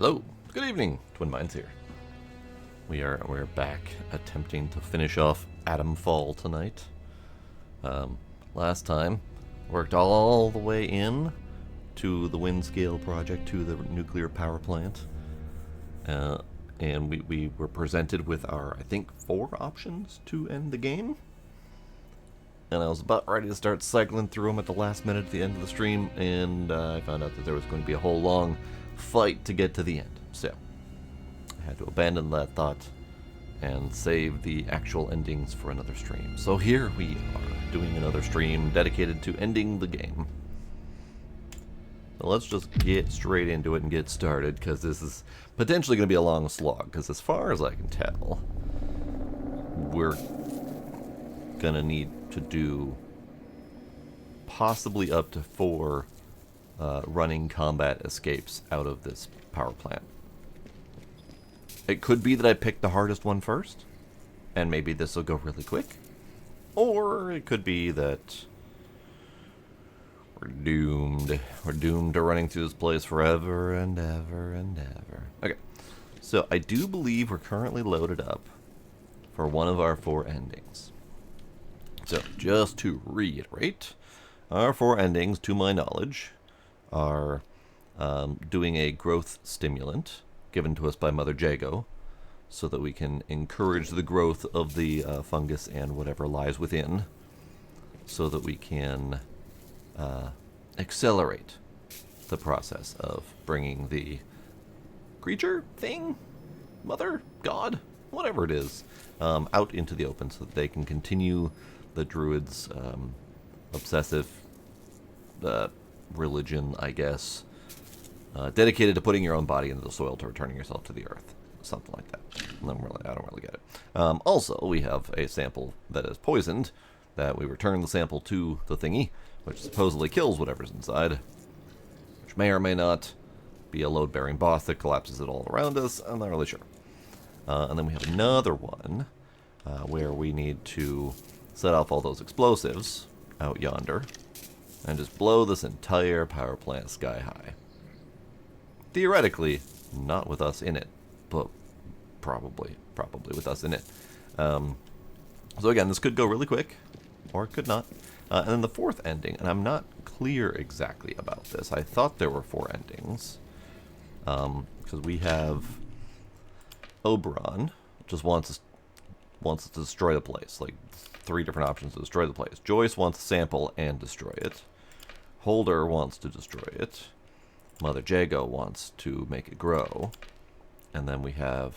Hello, good evening, Twin Minds here. We're back attempting to finish off Atomfall tonight. Last time worked all the way in to the Windscale project, to the nuclear power plant, and we were presented with our, I think, 4 options to end the game. And I was about ready to start cycling through them at the last minute at the end of the stream, and I found out that there was going to be a whole long fight to get to the end. So I had to abandon that thought and save the actual endings for another stream. So here we are, doing another stream dedicated to ending the game. So let's just get straight into it and get started, because this is potentially going to be a long slog, because as far as I can tell, we're going to need to do possibly up to 4 running combat escapes out of this power plant. It could be that I picked the hardest one first, and maybe this will go really quick. Or it could be that we're doomed. We're doomed to running through this place forever and ever and ever. Okay, so I do believe we're currently loaded up for one of our 4 endings. So, just to reiterate, our 4 endings, to my knowledge, are doing a growth stimulant given to us by Mother Jago, so that we can encourage the growth of the fungus and whatever lies within, so that we can accelerate the process of bringing the creature, thing, mother, god, whatever it is, out into the open, so that they can continue the druids' obsessive religion, I guess, dedicated to putting your own body into the soil to returning yourself to the earth. Something like that. I don't really get it. Also, we have a sample that is poisoned, that we return the sample to the thingy, which supposedly kills whatever's inside, which may or may not be a load-bearing boss that collapses it all around us. I'm not really sure. And then we have another one where we need to set off all those explosives out yonder and just blow this entire power plant sky high. Theoretically, not with us in it, but probably with us in it. So again, this could go really quick, or it could not. And then the 4th ending, and I'm not clear exactly about this. I thought there were 4 endings, because we have Oberon just wants to destroy the place, like 3 different options to destroy the place. Joyce wants to sample and destroy it. Holder wants to destroy it. Mother Jago wants to make it grow. And then we have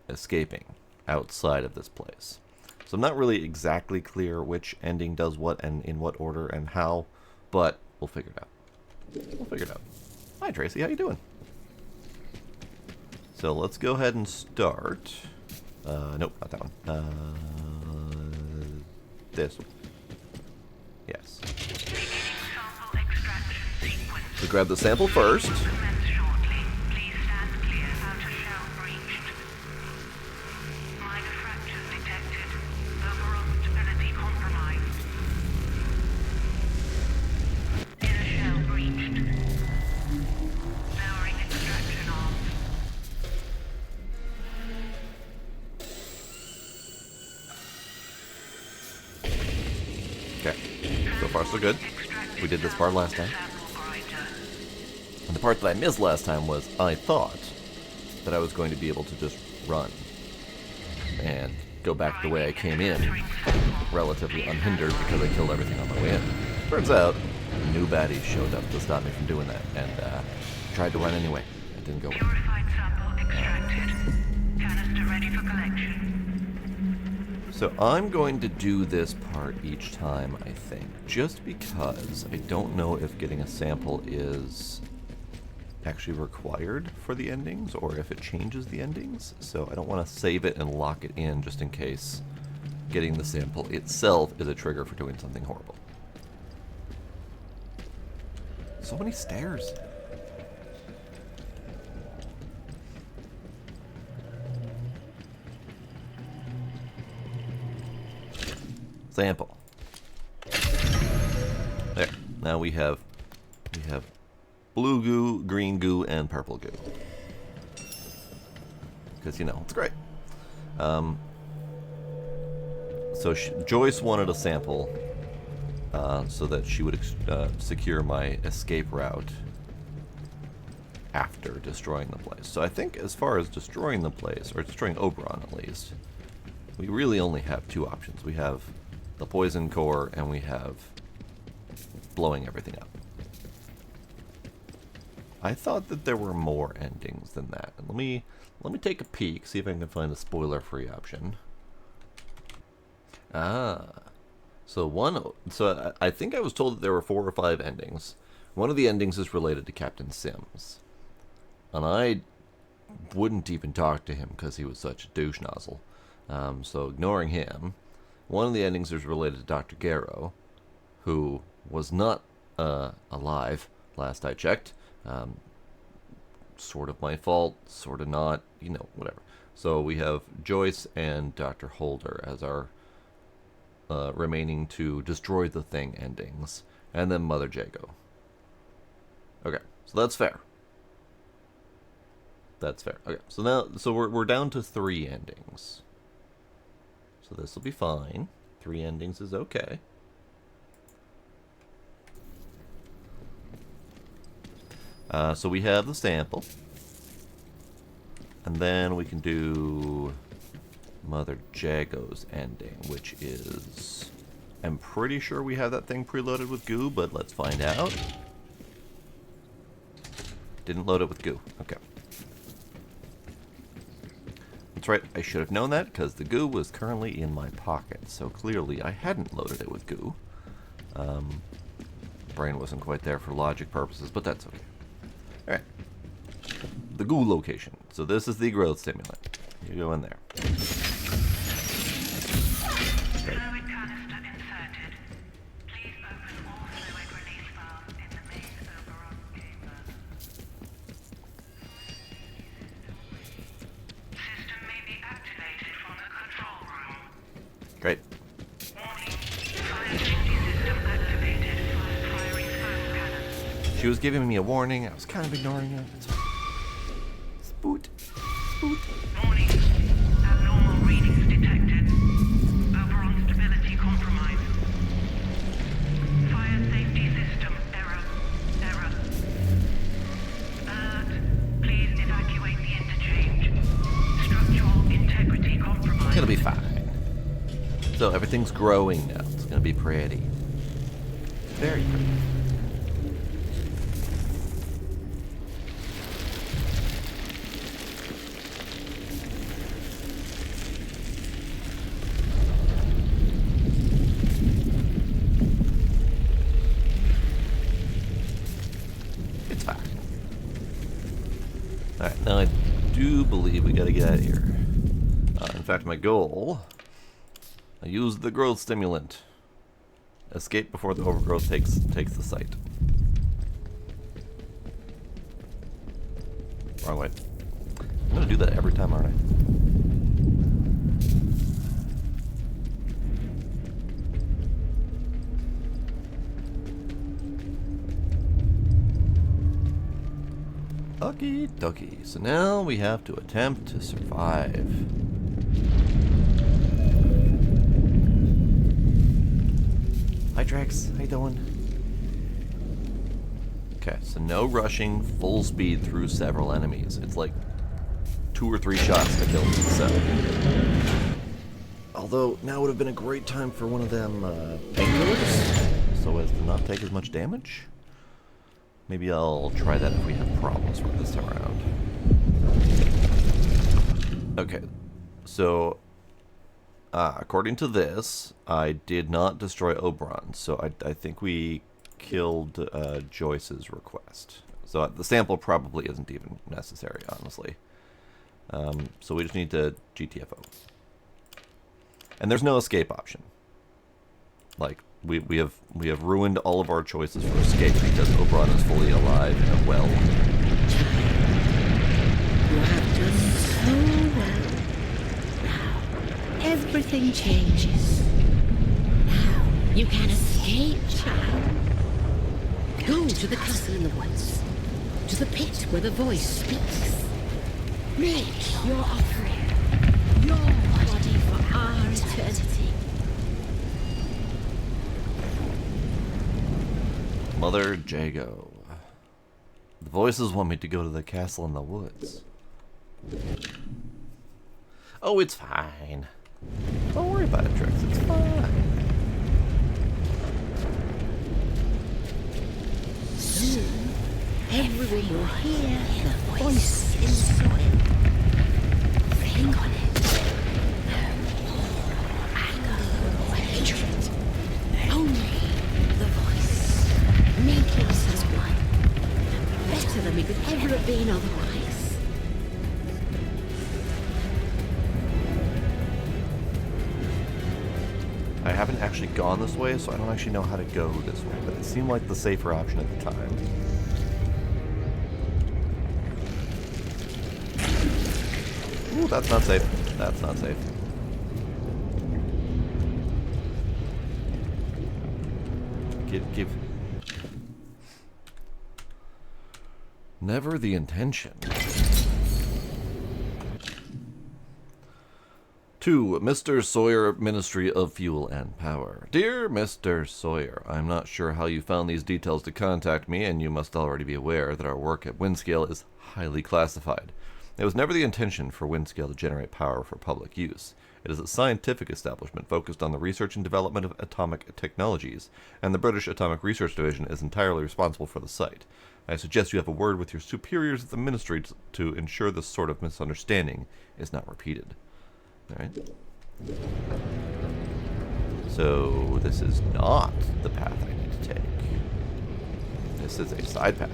escaping outside of this place. So I'm not really exactly clear which ending does what and in what order and how, but we'll figure it out. Hi Tracy, how you doing? So let's go ahead and start. Nope, not that one. This. Yes. So grab the sample first. Okay, so far so good. We did this part last time. And the part that I missed last time was I thought that I was going to be able to just run and go back the way I came in, relatively unhindered, because I killed everything on my way in. Turns out, new baddies showed up to stop me from doing that, and tried to run anyway. It didn't go well. So I'm going to do this part each time, I think, just because I don't know if getting a sample is actually required for the endings, or if it changes the endings. So I don't want to save it and lock it in just in case getting the sample itself is a trigger for doing something horrible. So many stairs. Sample. There. Now we have blue goo, green goo, and purple goo. because, it's great. So Joyce wanted a sample so that she would secure my escape route after destroying the place. So I think as far as destroying the place, or destroying Oberon at least, we really only have two options. We have the poison core, and we have blowing everything up. I thought that there were more endings than that. And let me take a peek, see if I can find a spoiler-free option. So I think I was told that there were 4 or 5 endings. One of the endings is related to Captain Sims. And I wouldn't even talk to him because he was such a douche nozzle. So ignoring him, one of the endings is related to Dr. Garrow, who was not alive last I checked. Sort of my fault, sort of not, whatever. So we have Joyce and Dr. Holder as our remaining to destroy the thing endings, and then Mother Jago. Okay, so that's fair. That's fair. Okay, so we're down to 3 endings. So this will be fine. 3 endings is okay. So we have the sample, and then we can do Mother Jago's ending, which is, I'm pretty sure we have that thing preloaded with goo, but let's find out. Didn't load it with goo. Okay. That's right, I should have known that, because the goo was currently in my pocket, so clearly I hadn't loaded it with goo. Brain wasn't quite there for logic purposes, but that's okay. Alright. The goo location. So this is the growth stimulant. You go in there. Okay. Great. She was giving me a warning. I was kind of ignoring it. Spoot. Spoot. Warning. Abnormal readings detected. Oberon stability compromised. Fire safety system error. Error. Alert. Please evacuate the interchange. Structural integrity compromised. It'll be fine. So everything's growing now. It's gonna be pretty. Very pretty. Alright, now I do believe we gotta get out of here. In fact, my goal, I use the growth stimulant. Escape before the overgrowth takes the site. Wrong way. I'm gonna do that every time, aren't I? Okie dokie. So now we have to attempt to survive. Hi Drax, how you doing? Okay, so no rushing, full speed through several enemies. It's like 2 or 3 shots to kill them, so. Although, now would have been a great time for one of them painkillers, so as to not take as much damage. Maybe I'll try that if we have problems with this time around. Okay, so according to this, I did not destroy Oberon, so I think we killed Joyce's request. So the sample probably isn't even necessary, honestly. So we just need to GTFO. And there's no escape option. Like, we have ruined all of our choices for escape because Oberon is fully alive and well. You have done so well. Now, everything changes. Now, you can escape, child. Go to the castle in the woods. To the pit where the voice speaks. Make your offering. Your body for our eternity. Mother Jago. The voices want me to go to the castle in the woods. Oh, it's fine. Don't worry about it, Trix. It's fine. Soon, everyone will hear the voice in the soil. Think on it. No more anger or hatred. Only the voice. Making us as one. Better than we could ever have been otherwise. I haven't actually gone this way, so I don't actually know how to go this way, but it seemed like the safer option at the time. Ooh, that's not safe. That's not safe. Give. Never the intention. To Mr. Sawyer, Ministry of Fuel and Power. Dear Mr. Sawyer, I'm not sure how you found these details to contact me, and you must already be aware that our work at Windscale is highly classified. It was never the intention for Windscale to generate power for public use. It is a scientific establishment focused on the research and development of atomic technologies, and the British Atomic Research Division is entirely responsible for the site. I suggest you have a word with your superiors at the Ministry to ensure this sort of misunderstanding is not repeated. Alright. So, this is not the path I need to take. This is a side path.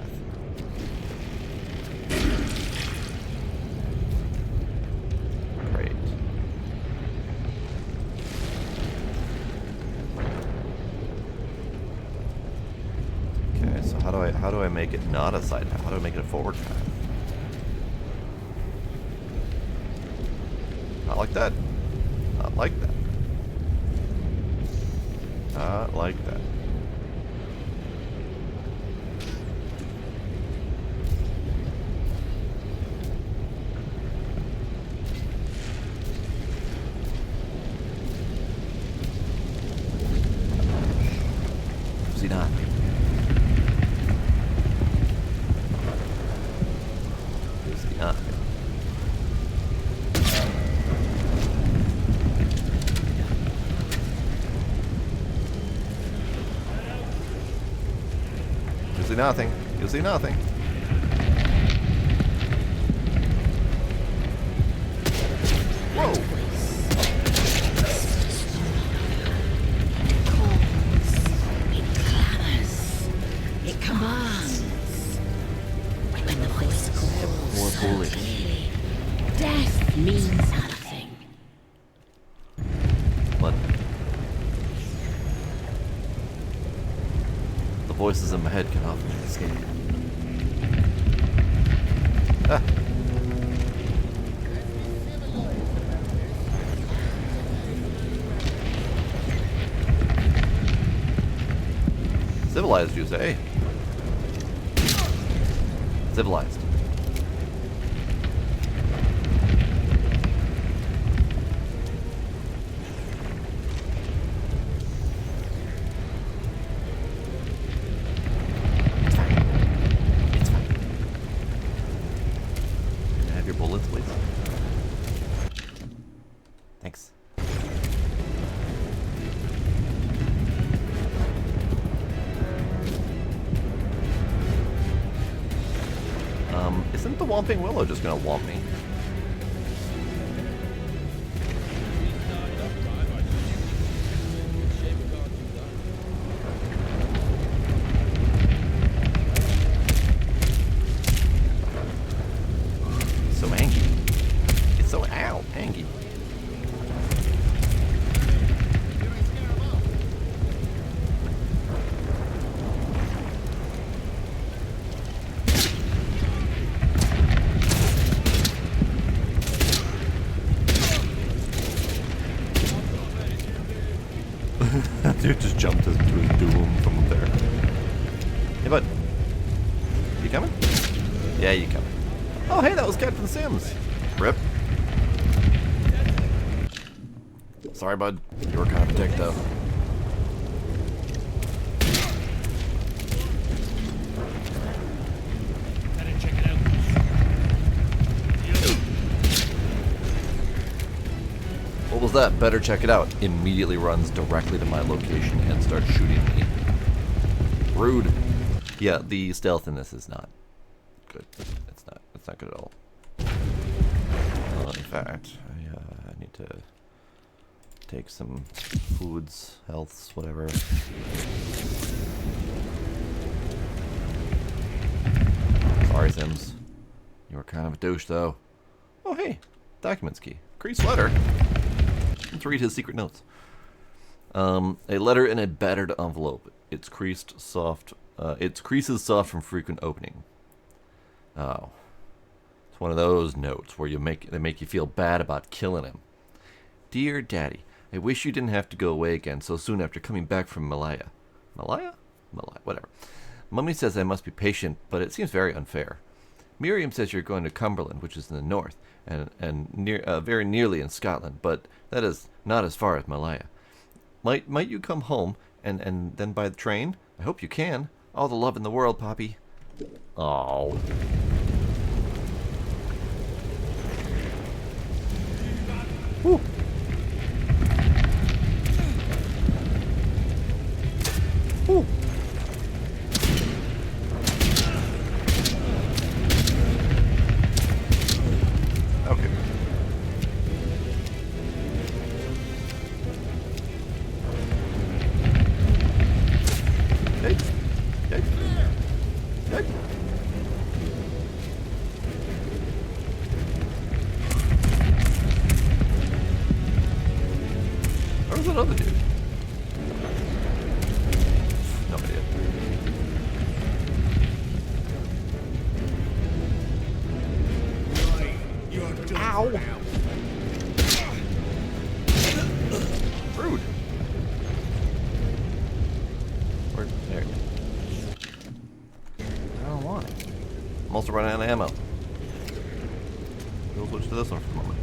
Great. Okay, so how do I make it not a side path? How do I make it a forward path? Not like that. Not like that. Not like that. See not. See not. You see nothing. You see nothing. Whoa! It clamors. It commands. When the voice calls so bully. clearly, death means nothing. What? The voices in my head can often escape. Ah. Civilized, you say? Civilized. Bullets, please. Thanks. Isn't the Whomping Willow just gonna whomp me? So angry. It's so angry. That dude just jumped into his doom from up there. Hey, bud. You coming? Yeah, you coming. Oh, hey, that was Captain Sims. Rip. Sorry, bud. You were kind of a dick, though. Better check it out. What was that? Better check it out. Immediately runs directly to my location and starts shooting me. Rude. Yeah, the stealth in this is not good. It's not good at all. In fact, I need to take some foods, healths, whatever. Sorry, Sims. You were kind of a douche, though. Oh, hey. Documents key. Crease letter. Let's read his secret notes. A letter in a battered envelope. Its creases soft from frequent opening. Oh. It's one of those notes where they make you feel bad about killing him. Dear Daddy, I wish you didn't have to go away again so soon after coming back from Malaya. Malaya? Malaya, whatever. Mummy says I must be patient, but it seems very unfair. Miriam says you're going to Cumberland, which is in the north, and very nearly in Scotland, but that is not as far as Malaya. Might you come home and then by the train? I hope you can. All the love in the world, Poppy. Oh. Whew. Whew. Okay. Hey. Hey. Hey. Where's that other dude? No idea. Ow! Rude. Where? There. I don't want it. I'm also running out of ammo. We'll switch to this one for a moment.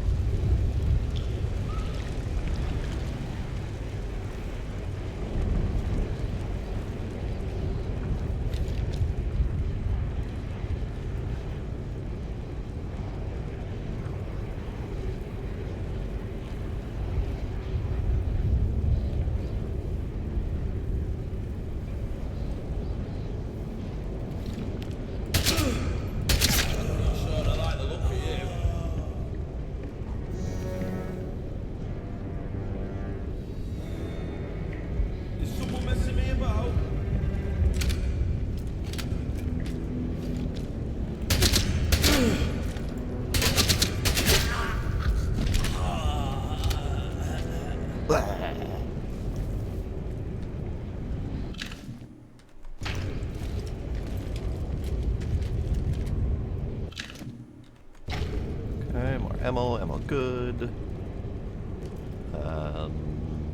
Okay, more ammo good.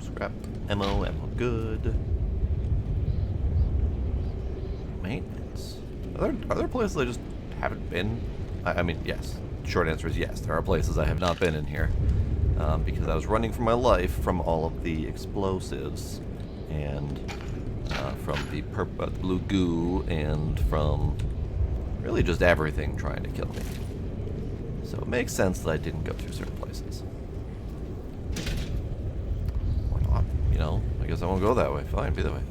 Scrap, ammo good. Maintenance. Are there places I just haven't been? I mean, yes. Short answer is yes. There are places I have not been in here. Because I was running for my life from all of the explosives and from the blue goo and from really just everything trying to kill me. So it makes sense that I didn't go through certain places. Or not, you know? I guess I won't go that way. Fine, be that way.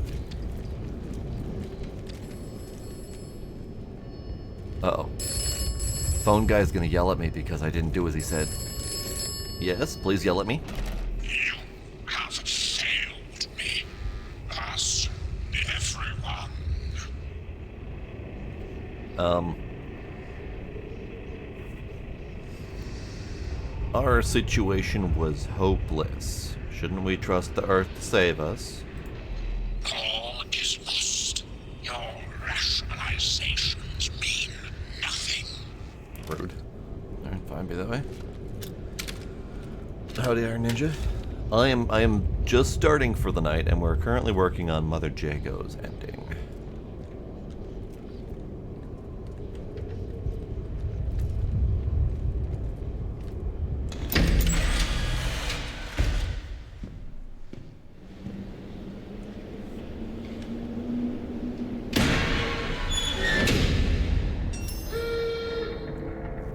Uh-oh. Phone guy's gonna yell at me because I didn't do as he said. Yes, please yell at me. You have failed me. Us, everyone. Our situation was hopeless. Shouldn't we trust the Earth to save us? All is lost. Your rationalizations mean nothing. Rude. Alright, fine, be that way. Howdy, Iron Ninja. I am just starting for the night, and we're currently working on Mother Jago's ending.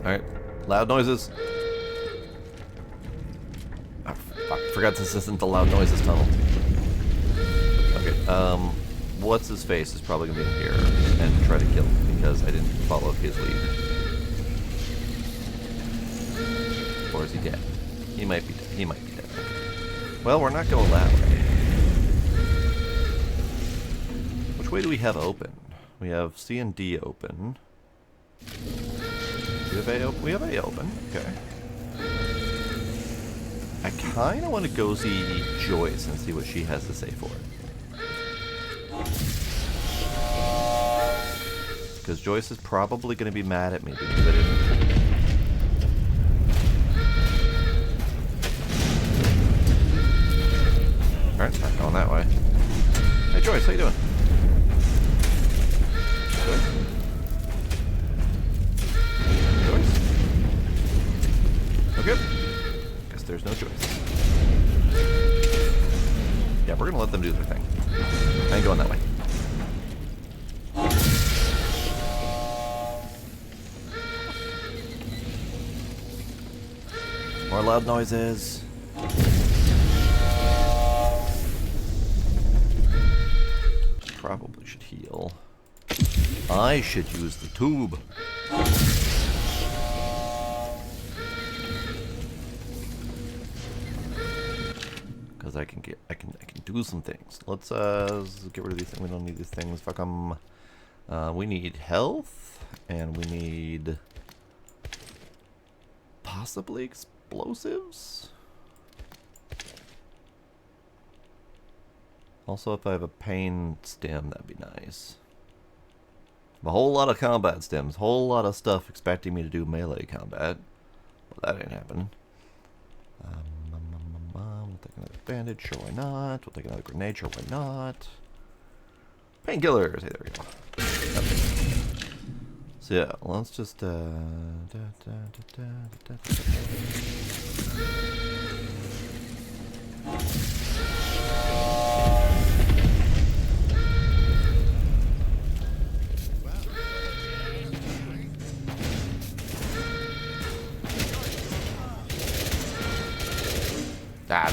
Alright. Loud noises. I forgot this isn't the loud noises tunnel. Okay, what's his face is probably gonna be in here and try to kill him because I didn't follow his lead. Or is he dead? He might be dead. He might be dead. Well, we're not going that way. Which way do we have open? We have C and D open. We have A open. We have A open. Okay. I kind of want to go see Joyce and see what she has to say for it. Because Joyce is probably going to be mad at me because I didn't. Alright, not going that way. Hey Joyce, how you doing? Joyce? Joyce? Okay. Guess there's no Joyce. Yeah, we're gonna let them do their thing. I ain't going that way. More loud noises. Probably should heal. I should use the tube. Because I can do some things. Let's get rid of these things. We don't need these things. Fuck them. We need health, and we need possibly explosives. Also, if I have a pain stem, that'd be nice. A whole lot of combat stems, whole lot of stuff expecting me to do melee combat. Well, that ain't happening. We'll take another bandage, sure why not. We'll take another grenade, sure why not. Painkillers, hey, there we go. Okay. So yeah, let's just it'll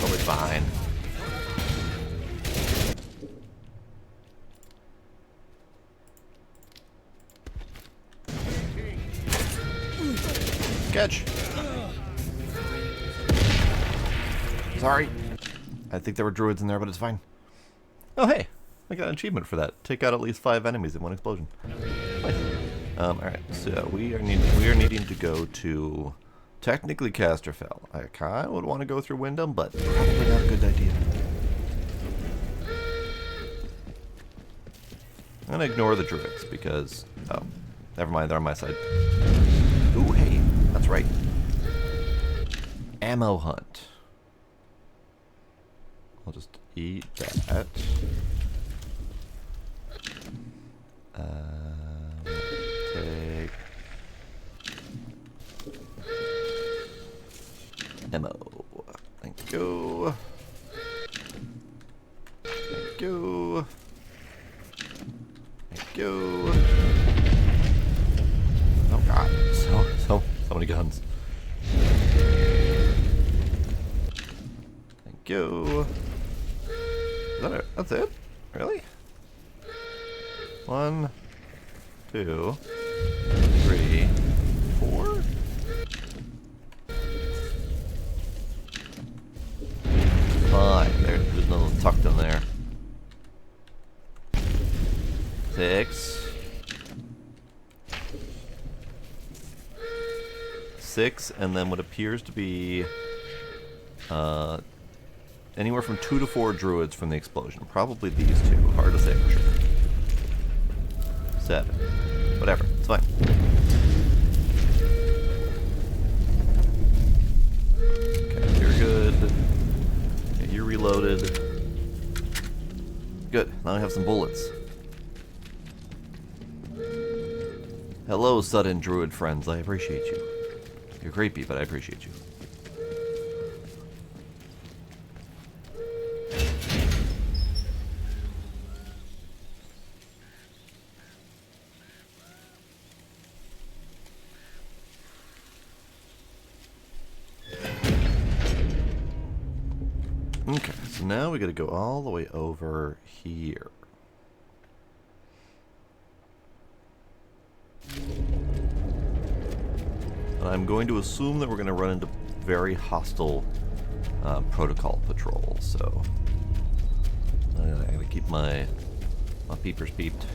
be fine. Catch. Sorry. I think there were druids in there, but it's fine. Oh hey, I got an achievement for that. Take out at least 5 enemies in one explosion. Nice. Alright, so we are needing to go to technically Casterfell. I kinda would want to go through Wyndham, but probably not a good idea. I'm gonna ignore the druids because never mind, they're on my side. Ooh, hey, that's right. Ammo hunt. I'll just eat that. Take ammo. Thank you. Thank you. Thank you. Oh god, so many guns. Thank you. Is that it? That's it? Really? 1, 2, 3, 4. Fine. There's nothing tucked in there. 6. 6, and then what appears to be anywhere from 2 to 4 druids from the explosion. Probably these two. Hard to say for sure. 7. Whatever. It's fine. Okay, you're good. Okay, you're reloaded. Good. Now I have some bullets. Hello, sudden druid friends. I appreciate you. You're creepy, but I appreciate you. Okay, so now we gotta go all the way over here. And I'm going to assume that we're gonna run into very hostile protocol patrols, so I gotta keep my peepers peeped.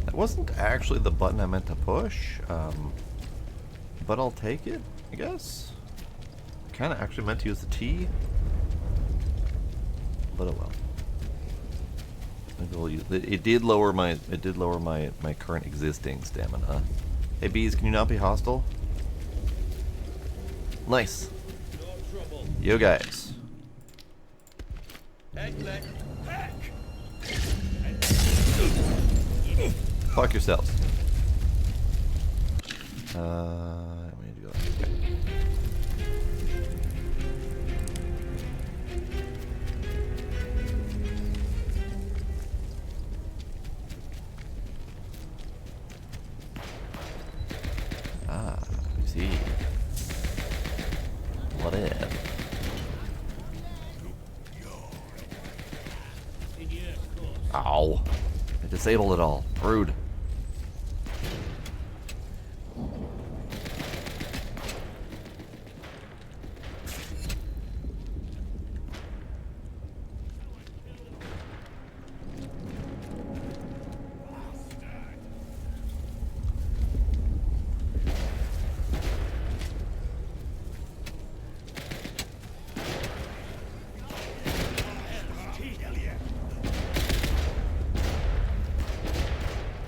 That wasn't actually the button I meant to push, but I'll take it, I guess. Kind of actually meant to use the T, but oh well. Maybe we'll use it. It did lower my current existing stamina. Hey bees, can you not be hostile? Nice. You guys. Fuck yourselves. We need to go. Okay. Ah, I see. What is? Ow. I disabled it all. Rude.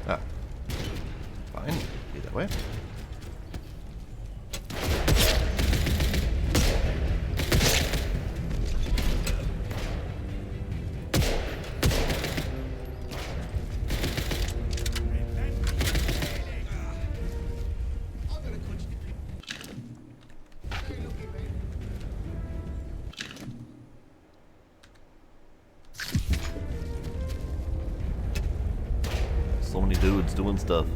Ah. Fine. Be that way. So many dudes doing stuff.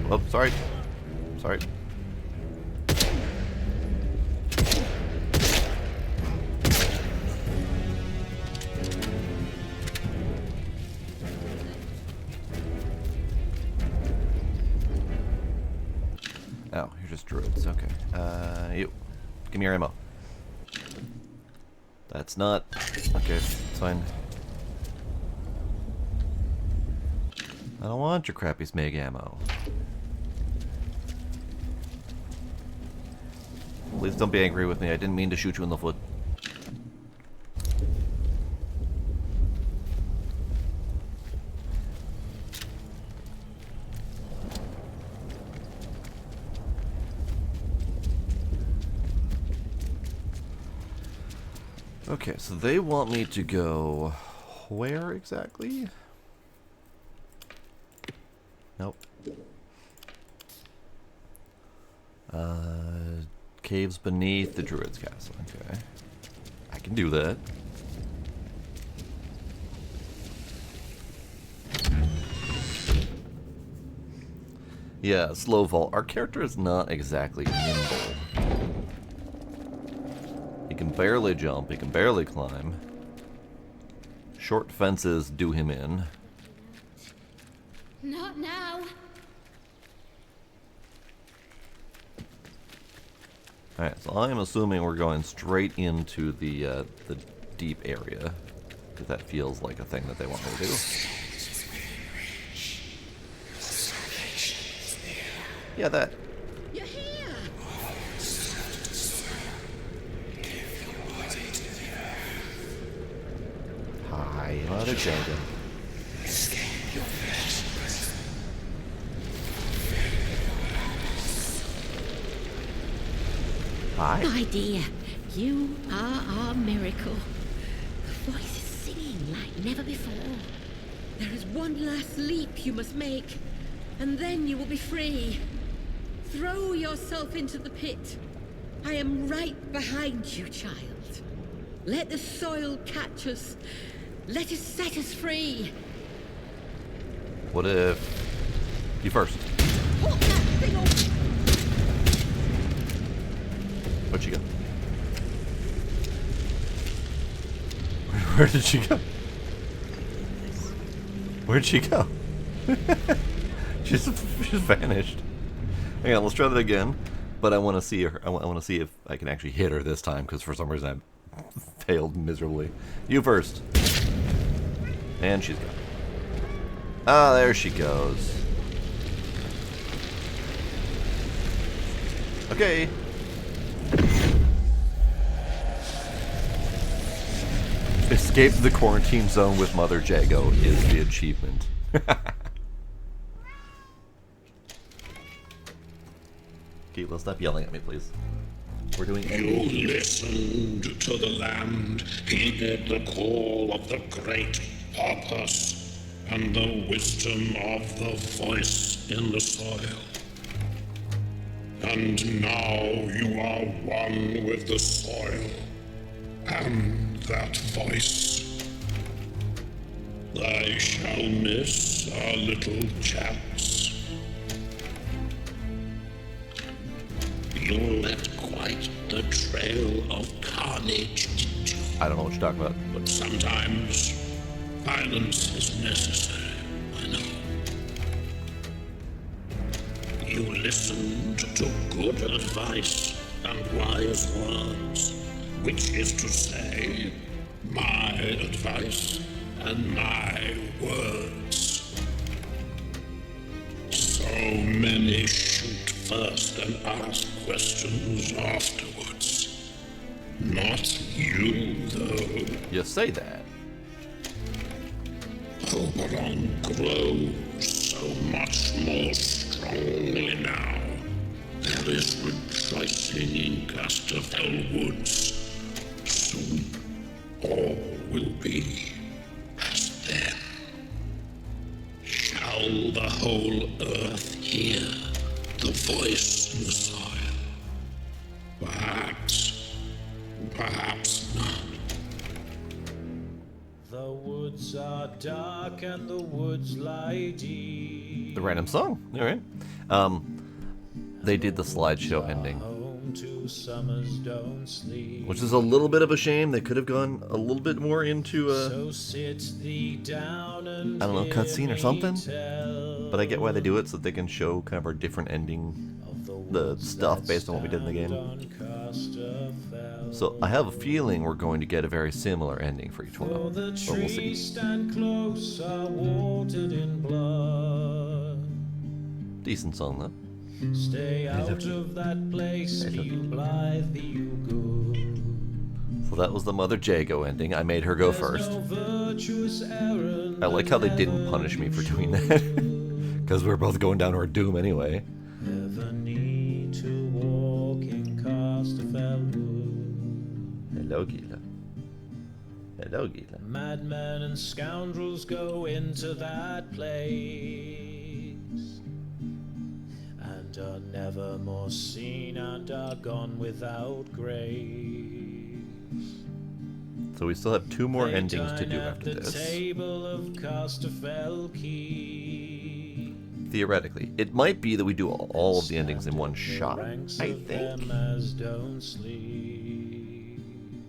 Oh, sorry. Sorry. Oh, you're just druids. Okay. You. Give me your ammo. That's not... Okay, it's fine. I don't want your crappy smeg ammo. Please don't be angry with me. I didn't mean to shoot you in the foot. Okay, so they want me to go where exactly? Nope. Caves beneath the Druid's castle. Okay. I can do that. Yeah, slow vault. Our character is not exactly nimble. He can barely jump, he can barely climb. Short fences do him in. Not now. Alright, so I am assuming we're going straight into the deep area. Because that feels like a thing that they want me to do. Yeah, that. You're here. Hi, not a Jaden. Hi. My dear, you are our miracle. The voice is singing like never before. There is one last leap you must make, and then you will be free. Throw yourself into the pit. I am right behind you, child. Let the soil catch us. Let it set us free. What if you first? Put that thing on. Where'd she go? Where did she go? Where'd she go? she's vanished. Hang on, let's try that again. But I want to see her. I want to see if I can actually hit her this time, because for some reason I failed miserably. You first. And she's gone. Ah, there she goes. Okay. Escape the quarantine zone with Mother Jago is the achievement. Keitla, stop yelling at me, please. We're doing You listened to the land, heeded the call of the great purpose, and the wisdom of the voice in the soil. And now you are one with the soil and that voice. I shall miss our little chats. You left quite the trail of carnage, didn't you? I don't know what you're talking about. But sometimes violence is necessary, I know. You listened to good advice and wise words, which is to say, my advice and my words. So many shoot first and ask questions afterwards. Not you, though. You say that. Oberon grows so much more strongly now. There is rejoicing in Casterfell Woods. Soon, all will be as then. Shall the whole earth hear the voice in the soil? Perhaps, perhaps not. The woods are dark and the woods lie deep. The random song. All right. They did the slideshow ending, Home to summers don't sleep. which is a little bit of a shame. They could have gone a little bit more into a, So sit thee down and I don't know, hear cutscene or me something. tell But I get why they do it, so that they can show kind of our different ending, of the woods stuff that based on what we did in the stand game. on Casterfell. So I have a feeling we're going to get a very similar ending for each one For of the them. But we'll see. trees stand close, are watered in blood. Decent song though. Stay out of that place, be you blithe, be you good. So that was the Mother Jago ending. I made her go There's first. no virtuous errand I like how they didn't punish me for doing that. Because we were both going down to our doom anyway. ever need to walk in Casterfell Wood. Hello, Gila. Hello, Gila. Madmen and scoundrels go into that place and are never more seen and are gone without grace. So we still have two more They endings to dine do at after the this. table of Casterfell Keep. Theoretically. It might be that we do all of the endings in one Stand shot, the ranks I of them think. as don't sleep.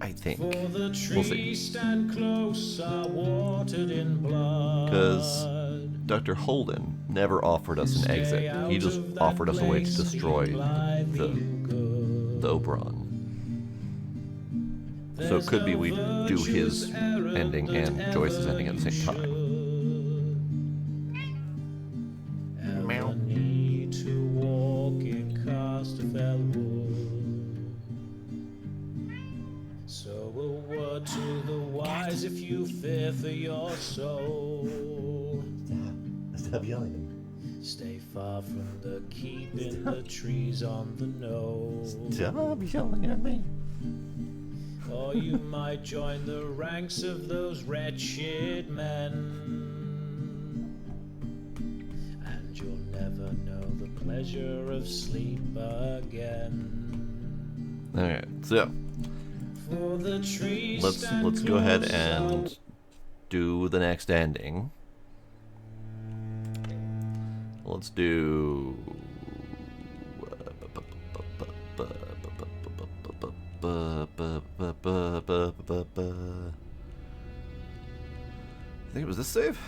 I think. For the We'll see. trees stand close, are watered in blood. Because Dr. Holden never offered us an exit. He just offered us a way to destroy the Oberon. So it could be we do his ending and Joyce's ending at the same time. Meow. Need to walk in Casterfell Wood. So a word to the wise if you fear for your soul. Stop yelling. Stay far from the keep in the trees on the nose. Stop yelling at me. Or you might join the ranks of those wretched men. And you'll never know the pleasure of sleep again. Alright, so For the trees let's stand go ahead close and out. do the next ending. Let's do I think it was this save.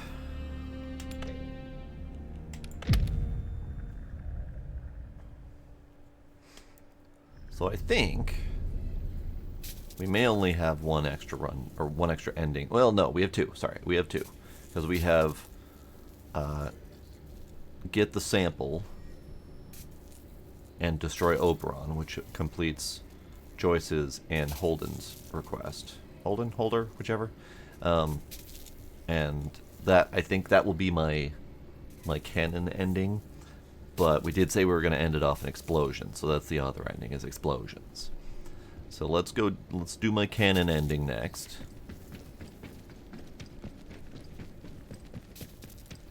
So I think we may only have one extra run, or one extra ending. Well, no, we have two. Sorry, we have two. Because we have get the sample and destroy Oberon, which completes Joyce's and Holden's request. Holder, whichever. And that, I think that will be my canon ending. But we did say we were going to end it off in explosion, so that's the other ending, is explosions. So let's do my canon ending next.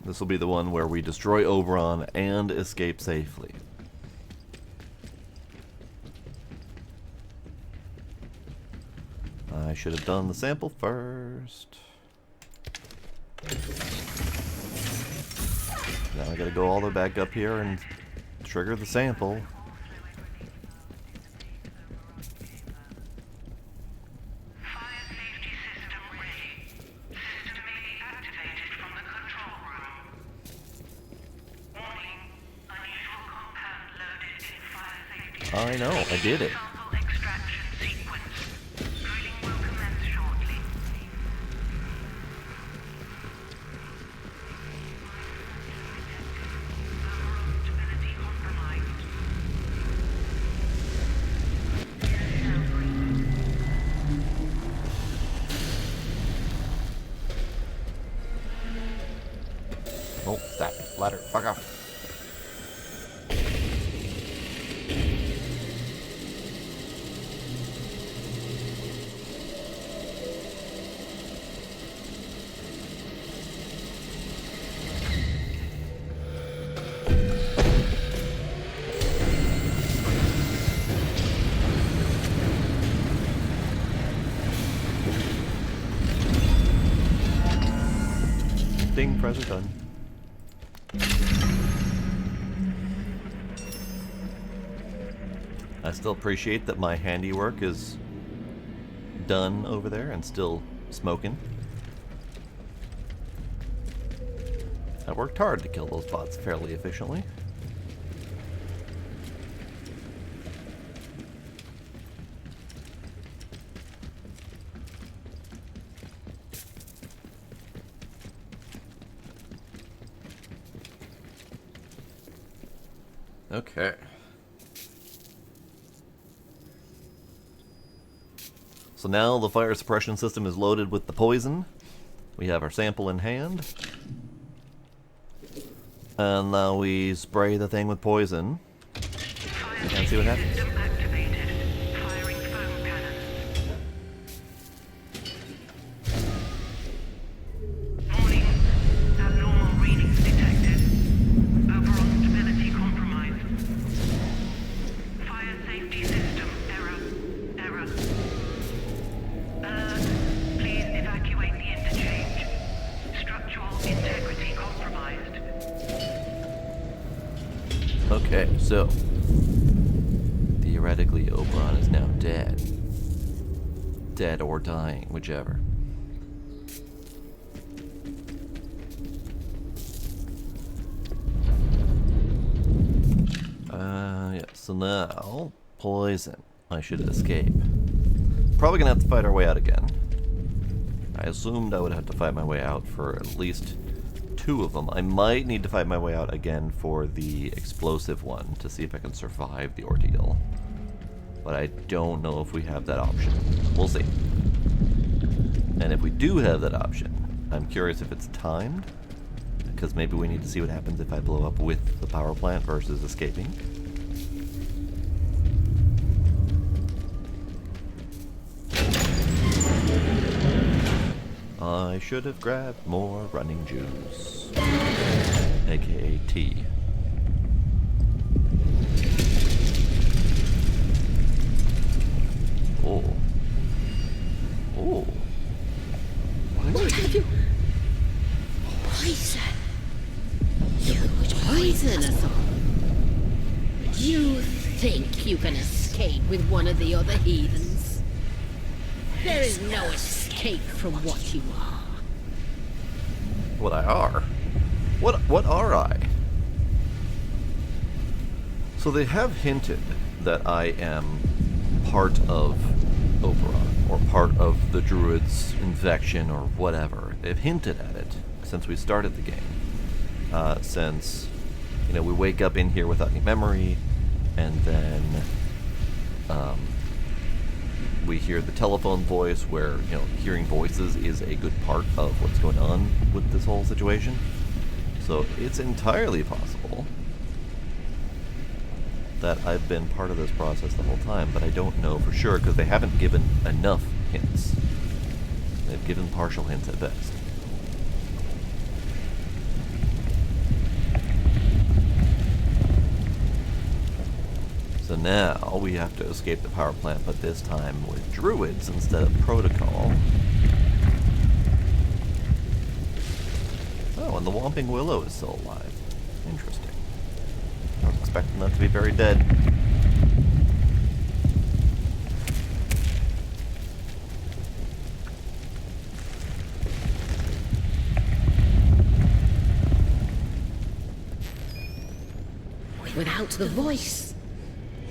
This will be the one where we destroy Oberon and escape safely. I should have done the sample first. Now I gotta go all the way back up here and trigger the sample. Fire safety system ready. System may be activated from the control room. Warning. Unusual compound loaded in fire safety. I know, I did it. Sample extraction sequence. Drilling will commence shortly. Stability compromised. Oh, that ladder, fuck off. Ding, press done. I still appreciate that my handiwork is done over there and still smoking. I worked hard to kill those bots fairly efficiently. Okay. So now the fire suppression system is loaded with the poison. We have our sample in hand. And now we spray the thing with poison. And see what happens. System activated. Firing foam cannon. Warning. Abnormal readings detected. Overall stability compromised. Fire safety system error. Alert. Please evacuate the interchange. Structural integrity compromised. Okay, so theoretically Oberon is now dead. Dead or dying, whichever. Yeah, so now poison. I should escape. Probably gonna have to fight our way out again. I assumed I would have to fight my way out for at least two of them. I might need to fight my way out again for the explosive one to see if I can survive the ordeal. But I don't know if we have that option. We'll see. And if we do have that option, I'm curious if it's timed, because maybe we need to see what happens if I blow up with the power plant versus escaping. I should have grabbed more running juice, aka tea. poison us all. You think you can escape with one of the other heathens? There is no escape from what you are. What I are? What are I? So they have hinted that I am part of Oberon, or part of the Druids' infection, or whatever. They've hinted at it since we started the game. Since, we wake up in here without any memory, and then we hear the telephone voice where, hearing voices is a good part of what's going on with this whole situation. So it's entirely possible that I've been part of this process the whole time, but I don't know for sure because they haven't given enough hints. They've given partial hints at best. So now we have to escape the power plant, but this time with druids instead of protocol. Oh, and the Whomping Willow is still alive. Interesting. I was expecting that to be very dead. Without the voice,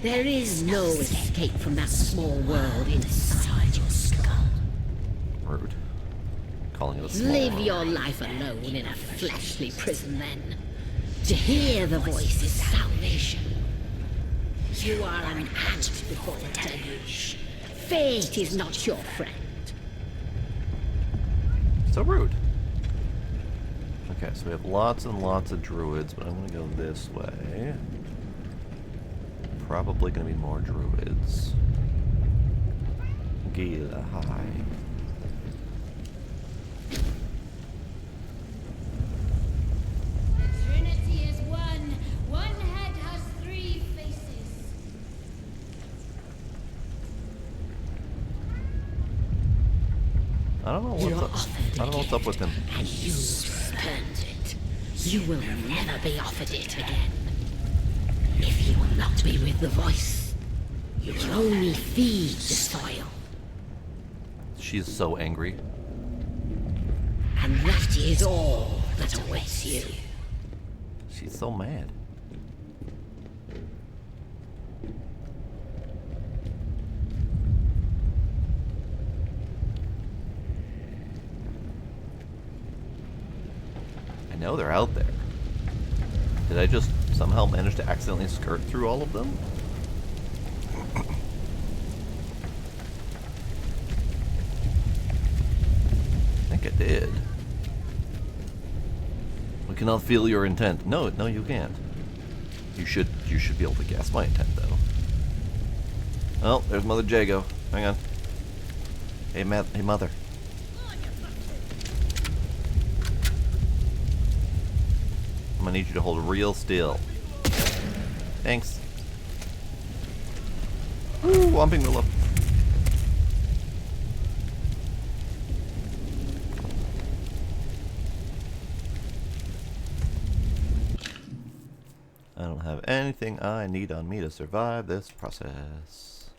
there is no escape from that small world inside your skull. Rude. Calling it a small Live world. your life alone in a fleshly prison then. To hear the voice is salvation. You are an ant before the deluge. Fate is not your friend. So rude. Okay, so we have lots and lots of druids, but I'm going to go this way. Probably going to be more druids. Gila, hi. The Trinity is one. One head has three faces. I don't know what's up with him. And you spurned it. You will never be offered it again. If you will not be with the voice, you will only feed the soil. She's so angry. And that is all that awaits you. She's so mad. I know they're out there. Did I just somehow manage to accidentally skirt through all of them? I think I did. We cannot feel your intent. No, you can't. You should be able to guess my intent, though. Oh, there's Mother Jago. Hang on. Hey, Mother. I'm gonna need you to hold real still. Thanks. Ooh, Whomping Willow. I don't have anything I need on me to survive this process.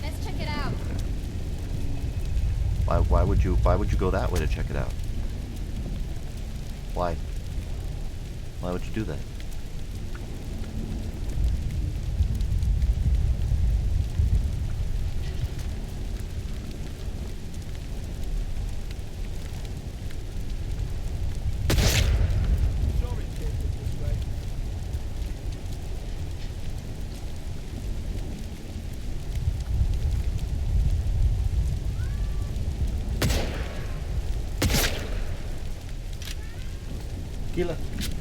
Let's check it out. Why would you go that way to check it out? Why? Why would you do that? Gila,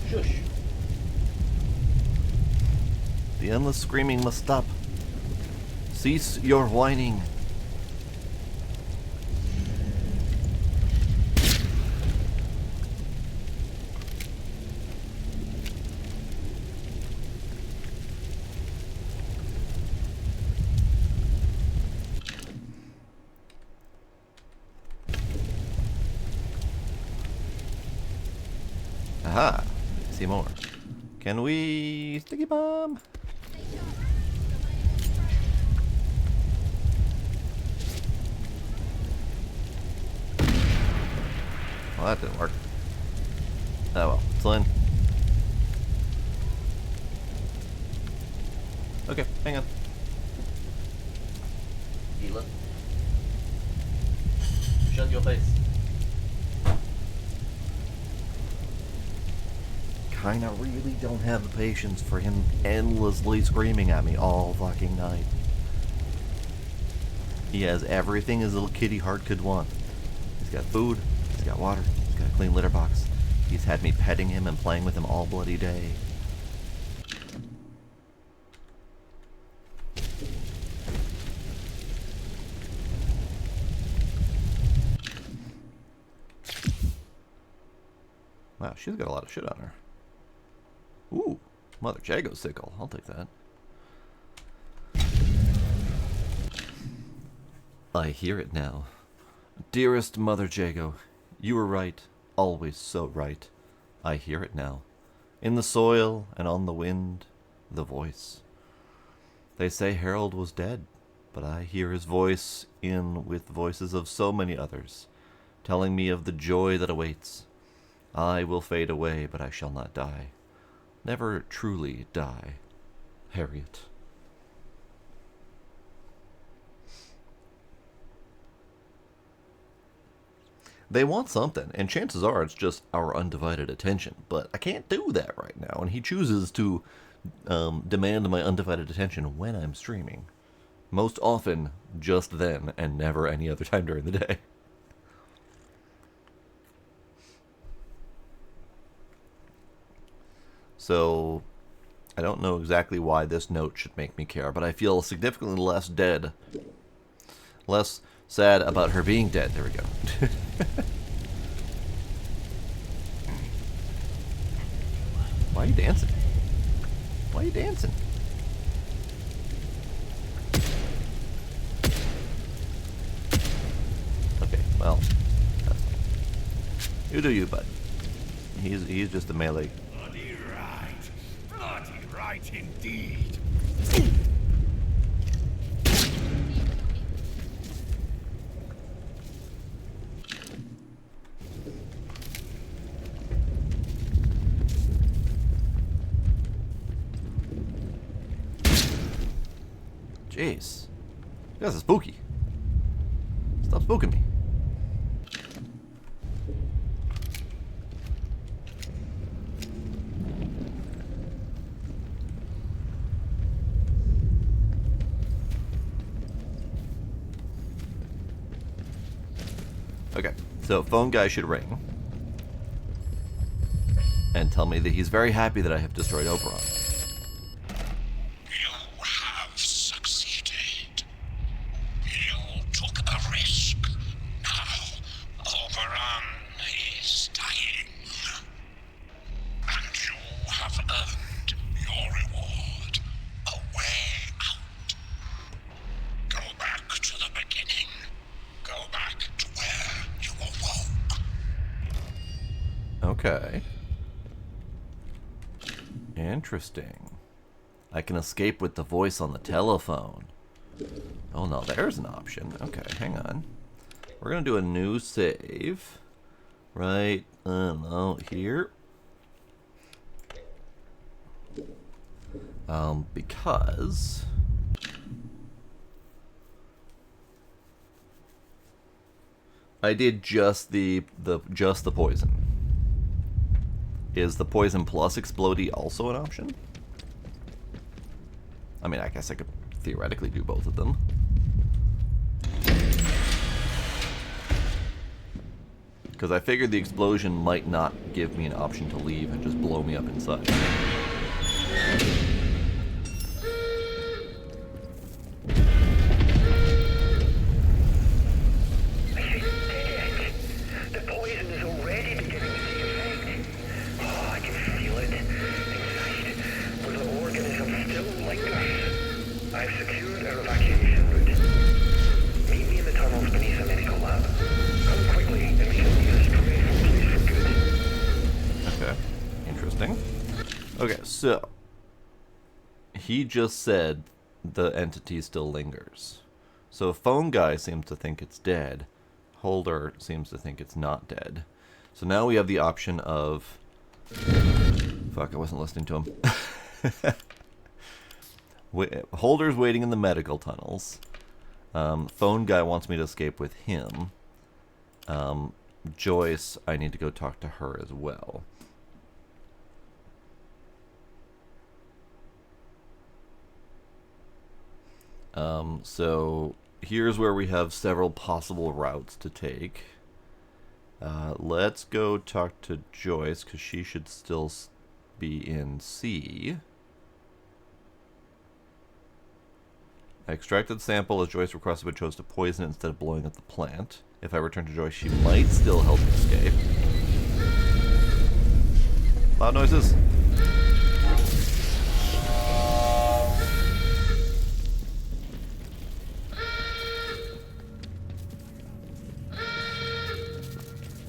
shush. The endless screaming must stop. Cease your whining. Aha! See more. Can we sticky bomb? Well, that didn't work. Oh well, it's in. Okay, hang on. Gila. Shut your face. Kinda really don't have the patience for him endlessly screaming at me all fucking night. He has everything his little kitty heart could want. He's got food, he's got water, he's got a clean litter box. He's had me petting him and playing with him all bloody day. Wow, she's got a lot of shit on her. Ooh, Mother Jago sickle. I'll take that. I hear it now. Dearest Mother Jago, you were right, always so right. I hear it now. In the soil and on the wind, the voice. They say Harold was dead, but I hear his voice in with voices of so many others, telling me of the joy that awaits. I will fade away, but I shall not die. Never truly die, Harriet. They want something, and chances are it's just our undivided attention. But I can't do that right now, and he chooses to demand my undivided attention when I'm streaming. Most often, just then, and never any other time during the day. So, I don't know exactly why this note should make me care, but I feel significantly less dead. Less sad about her being dead. There we go. Why are you dancing? Why are you dancing? Okay, well, that's fine. You do you, bud. He's just a melee. Bloody right indeed. Jeez. You guys are spooky. Stop spooking me. Okay, so phone guy should ring and tell me that he's very happy that I have destroyed Oberon. You have succeeded. You took a risk. Now, Oberon is dying. And you have earned your reward. A way out. Go back to the beginning. Go back to where you awoke. Okay. Interesting. I can escape with the voice on the telephone. Oh no, there's an option. Okay, hang on. We're gonna do a new save. Right, here. Because I did just the poison. Is the poison plus explodey also an option? I mean, I guess I could theoretically do both of them. Because I figured the explosion might not give me an option to leave and just blow me up inside. The poison is already beginning to take effect. Oh, I can feel it inside, where the organism still lingers. I've secured our evacuation route. Meet me in the tunnels beneath the medical lab. Come quickly, and we can leave this dreadful place for good. Okay. Okay, so he just said the entity still lingers. So phone guy seems to think it's dead. Holder seems to think it's not dead. So now we have the option of... Fuck, I wasn't listening to him. Holder's waiting in the medical tunnels. Phone guy wants me to escape with him. Joyce, I need to go talk to her as well. So here's where we have several possible routes to take. Let's go talk to Joyce, because she should still be in C. I extracted sample as Joyce requested, but chose to poison it instead of blowing up the plant. If I return to Joyce, she might still help me escape. Loud noises.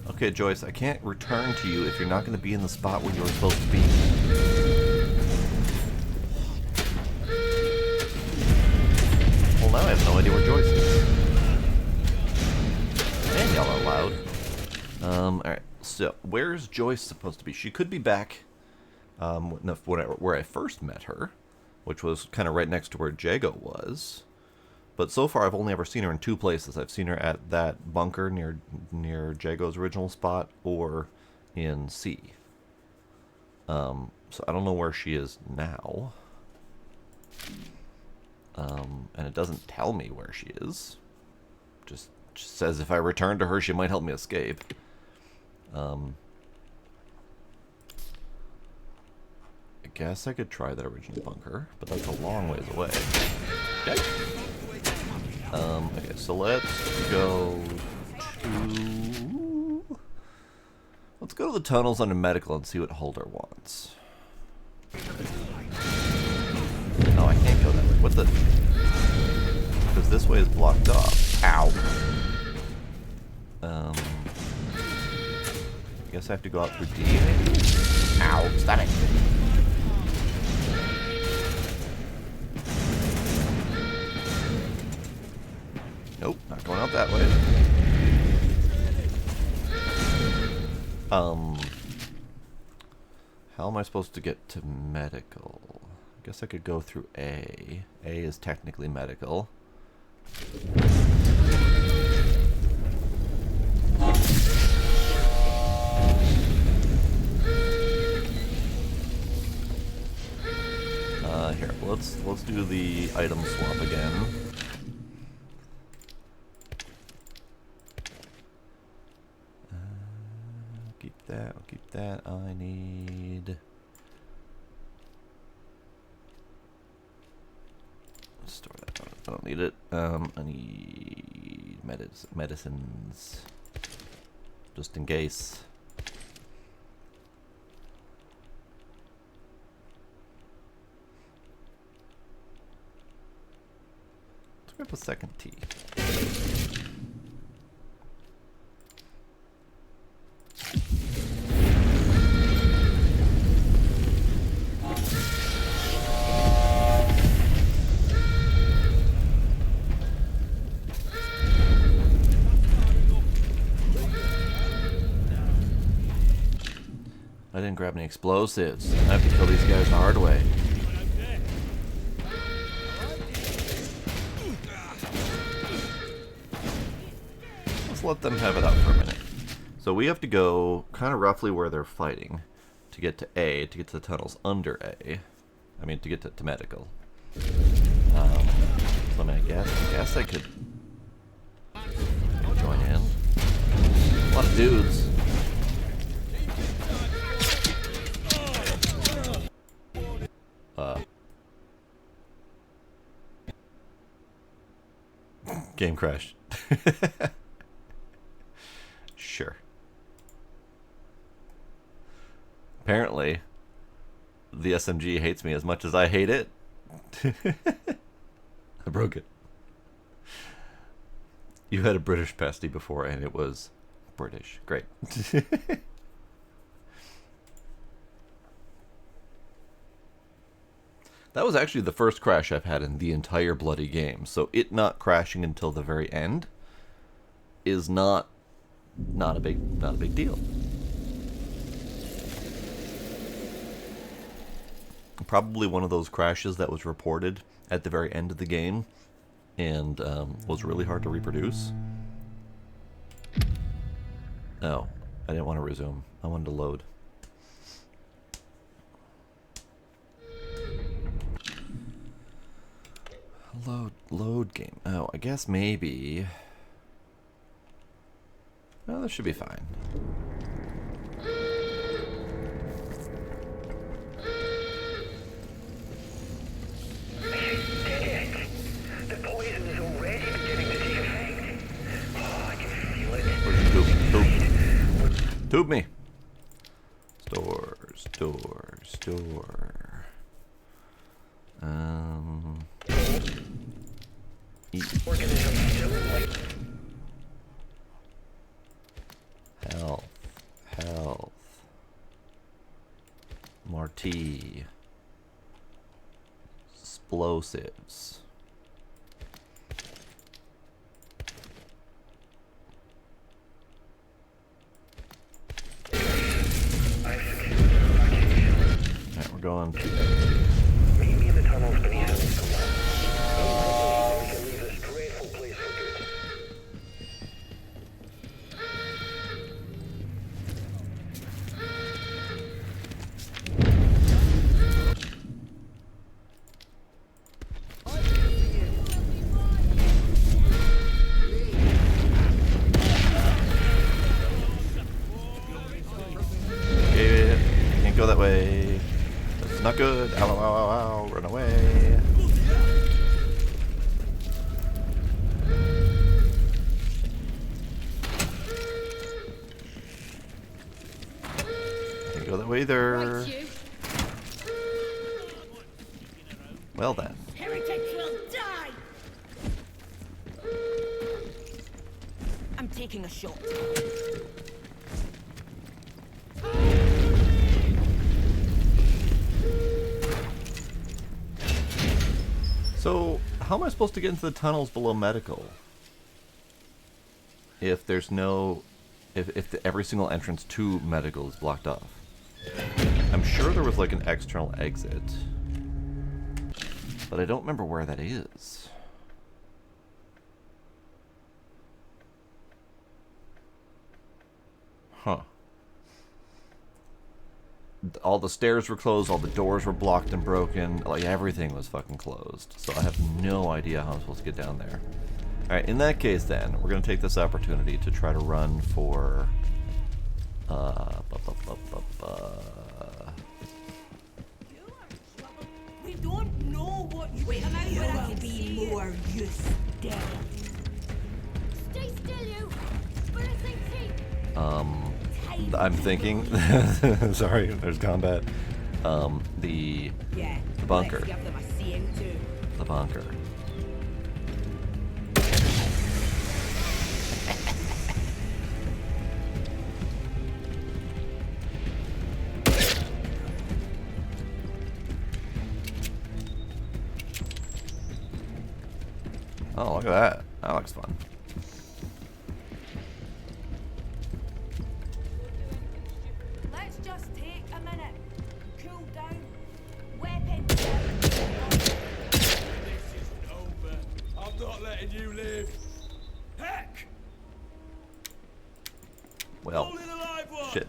Okay, Joyce, I can't return to you if you're not going to be in the spot where you were supposed to be. Well, now I have no idea where Joyce is. Man, y'all are loud. Alright, so where's Joyce supposed to be? She could be back where I first met her, which was kind of right next to where Jago was. But so far, I've only ever seen her in two places. I've seen her at that bunker near Jago's original spot, or in C. So I don't know where she is now. And it doesn't tell me where she is. Just says if I return to her, she might help me escape. I guess I could try that original bunker, but that's a long ways away. Okay. Okay, so let's go to the tunnels under medical and see what Holder wants. No, I can't go that way. What the? Because this way is blocked off. Ow. I guess I have to go out through D, maybe? Ow, stop it. Nope, not going out that way. How am I supposed to get to medical? I guess I could go through A. A is technically medical. Here, let's do the item swap again. I'll keep that. I need... store that. I don't need it. I need medicines. Just in case. Let's grab a second tea. I didn't grab any explosives. I have to kill these guys the hard way. Let's let them have it out for a minute. So we have to go kind of roughly where they're fighting to get to A, to get to the tunnels under A. I mean, to get to medical. So I mean, I guess I could join in. A lot of dudes. Game crashed. Sure. Apparently, the SMG hates me as much as I hate it. I broke it. You had a British pasty before, and it was British. Great. That was actually the first crash I've had in the entire bloody game, so it not crashing until the very end is not a big deal. Probably one of those crashes that was reported at the very end of the game and was really hard to reproduce. Oh, I didn't want to resume. I wanted to load. Load game. Oh, I guess maybe. Oh, that should be fine. Did it? The poison is already beginning to take effect. Oh, I can feel it. Where's the tube? Tube me. Store. Eat. Organism still like Health. Marty. Explosives. Alright, we're going to meet me in the tunnels beneath the lab. We can leave this dreadful place for good. Can't go that way. That's not good. Ow, ow, ow, ow. Run away. Can't go that way either. Right, you. Well then. Heretics will die! I'm taking a shot. So, how am I supposed to get into the tunnels below medical? If there's no... If every single entrance to medical is blocked off. I'm sure there was like an external exit. But I don't remember where that is. Huh. All the stairs were closed, all the doors were blocked and broken, like everything was fucking closed. So I have no idea how I'm supposed to get down there. Alright, in that case then, we're going to take this opportunity to try to run for... We don't know what you will be more use dead. Stay still, you. Where is it? I'm thinking... Sorry, there's combat. The bunker. Let's give them a seeing too. The bunker. Oh, look at that. That looks fun. Let's just take a minute. Cool down. Weapon. This isn't over. I'm not letting you live. Heck! Well, Only the live one. shit.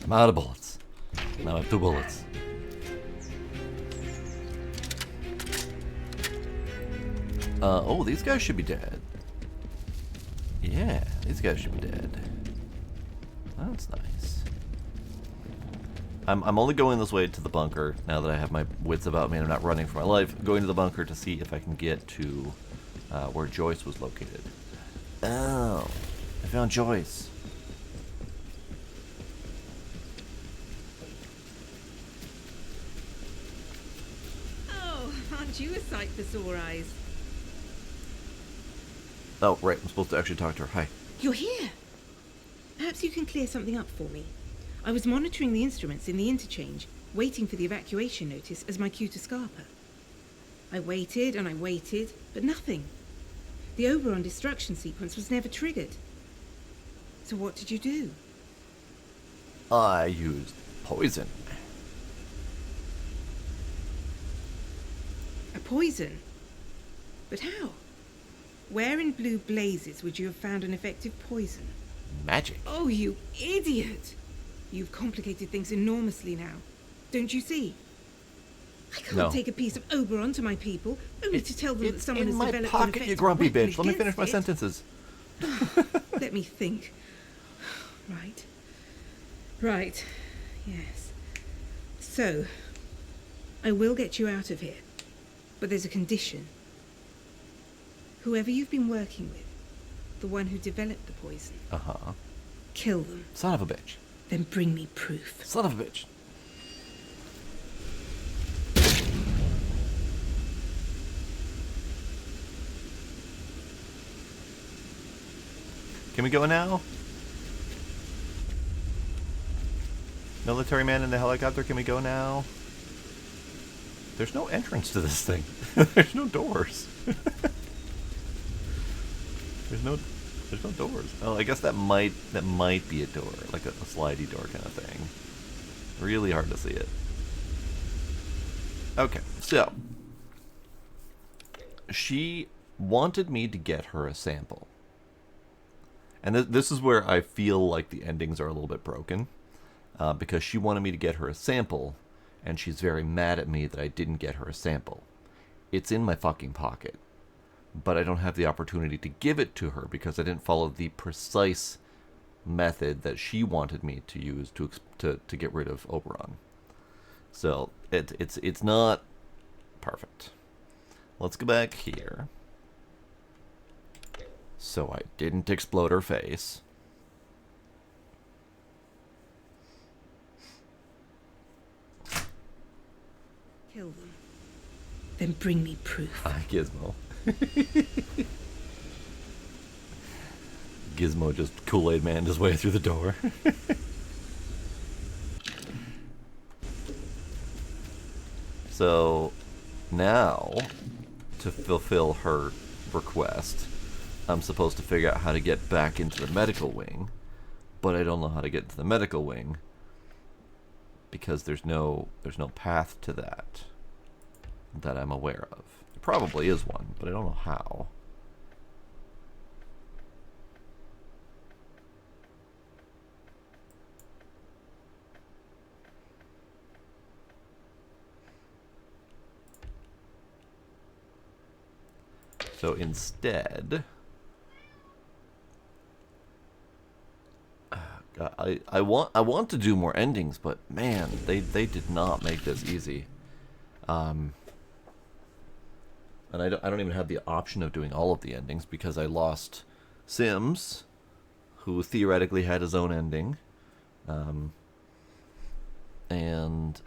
I'm out of bullets. Now I have 2 bullets. Oh, these guys should be dead. Yeah, these guys should be dead. That's nice. I'm only going this way to the bunker now that I have my wits about me and I'm not running for my life. I'm going to the bunker to see if I can get to where Joyce was located. Oh, I found Joyce. Oh, aren't you a sight for sore eyes? Oh, right, I'm supposed to actually talk to her. Hi. You're here. Perhaps you can clear something up for me. I was monitoring the instruments in the interchange, waiting for the evacuation notice as my cue to Scarpa. I waited and I waited, but nothing. The Oberon destruction sequence was never triggered. So what did you do? I used poison. A poison? But how? Where in blue blazes would you have found an effective poison? Magic. Oh, you idiot! You've complicated things enormously now. Don't you see? I can't No. take a piece of Oberon to my people, only to tell them that It's someone in has my developed an pocket, you effective grumpy weapon bitch. Let me finish my against it. sentences. Let me think. Right. Right. Yes. So, I will get you out of here. But there's a condition. Whoever you've been working with, the one who developed the poison, Uh-huh. kill them. Son of a bitch. Then bring me proof. Son of a bitch. Can we go now? Military man in the helicopter, can we go now? There's no entrance to this thing. There's no doors. There's no doors. Oh, I guess that might be a door, like a slidey door kind of thing. Really hard to see it. Okay, so she wanted me to get her a sample. And this is where I feel like the endings are a little bit broken. Because she wanted me to get her a sample, and she's very mad at me that I didn't get her a sample. It's in my fucking pocket. But I don't have the opportunity to give it to her because I didn't follow the precise method that she wanted me to use to get rid of Oberon. So it's not perfect. Let's go back here. So I didn't explode her face. Kill them. Then bring me proof. Hi, Gizmo. Gizmo just Kool-Aid manned his way through the door. So now, to fulfill her request, I'm supposed to figure out how to get back into the medical wing, but I don't know how to get into the medical wing because there's no path to that I'm aware of. There probably is one, but I don't know how. So instead, I want to do more endings, but man, they did not make this easy. And I don't even have the option of doing all of the endings because I lost Sims, who theoretically had his own ending, and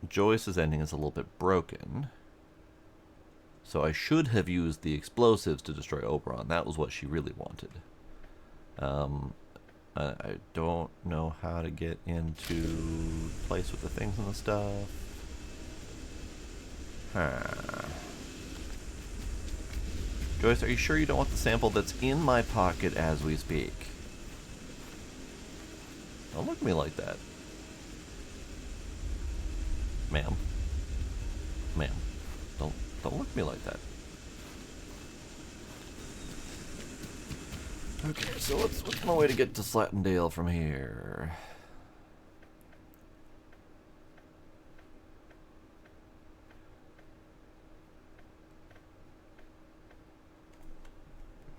Joyce's ending is a little bit broken. So I should have used the explosives to destroy Oberon. That was what she really wanted. I don't know how to get into place with the things and the stuff. Joyce, are you sure you don't want the sample that's in my pocket as we speak? Don't look at me like that. Ma'am. Ma'am. Don't look at me like that. Okay, so what's my way to get to Slatendale from here?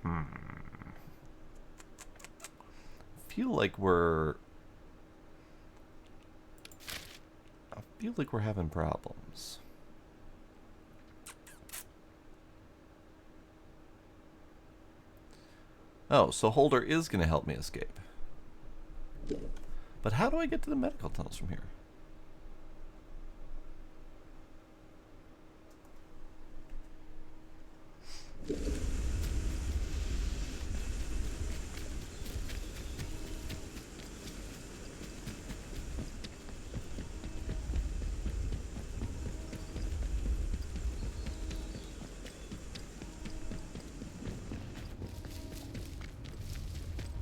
I feel like we're having problems. Oh, so Holder is going to help me escape. But how do I get to the medical tunnels from here?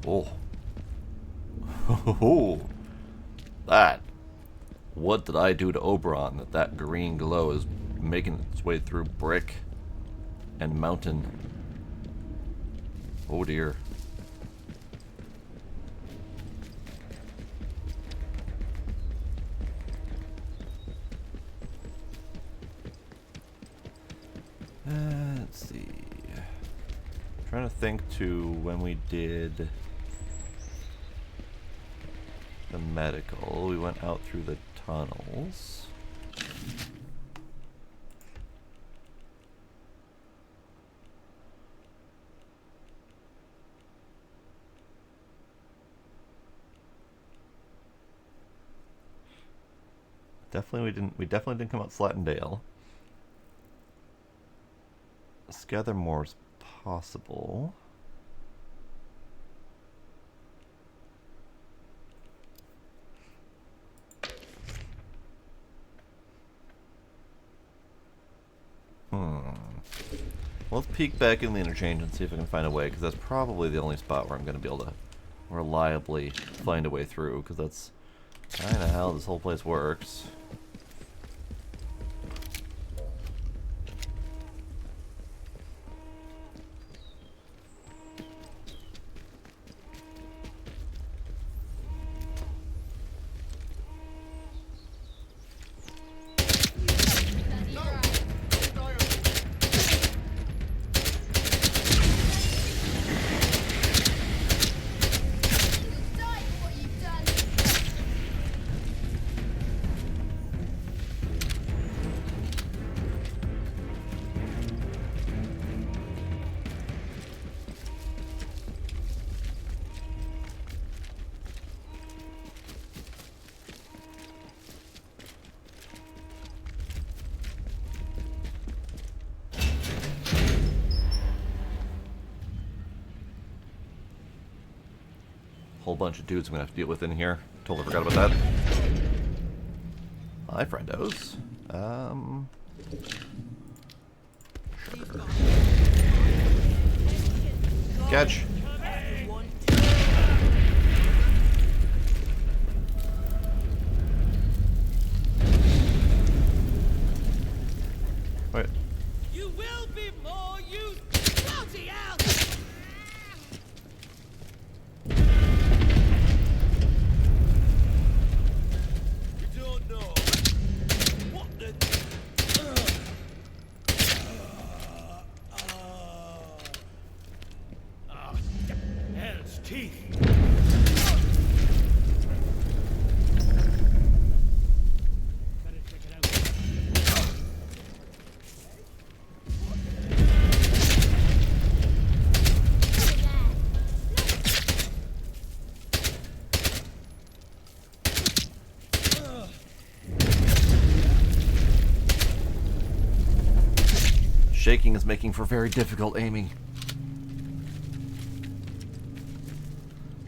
Oh. Oh. That. What did I do to Oberon that that green glow is making its way through brick and mountain? Oh dear. Let's see. Trying to think to when we did the medical. We went out through the tunnels. We definitely didn't come out Slatendale. Scathermore's possible. Let's peek back in the interchange and see if I can find a way, because that's probably the only spot where I'm going to be able to reliably find a way through, because that's kind of how this whole place works. Whole bunch of dudes I'm gonna have to deal with in here. Totally forgot about that. Hi, friendos. Sure. Catch. Wait. You will be more used. Bloody hell! You don't know what the. Hell's teeth. Better check it out. Shaking is making for very difficult aiming.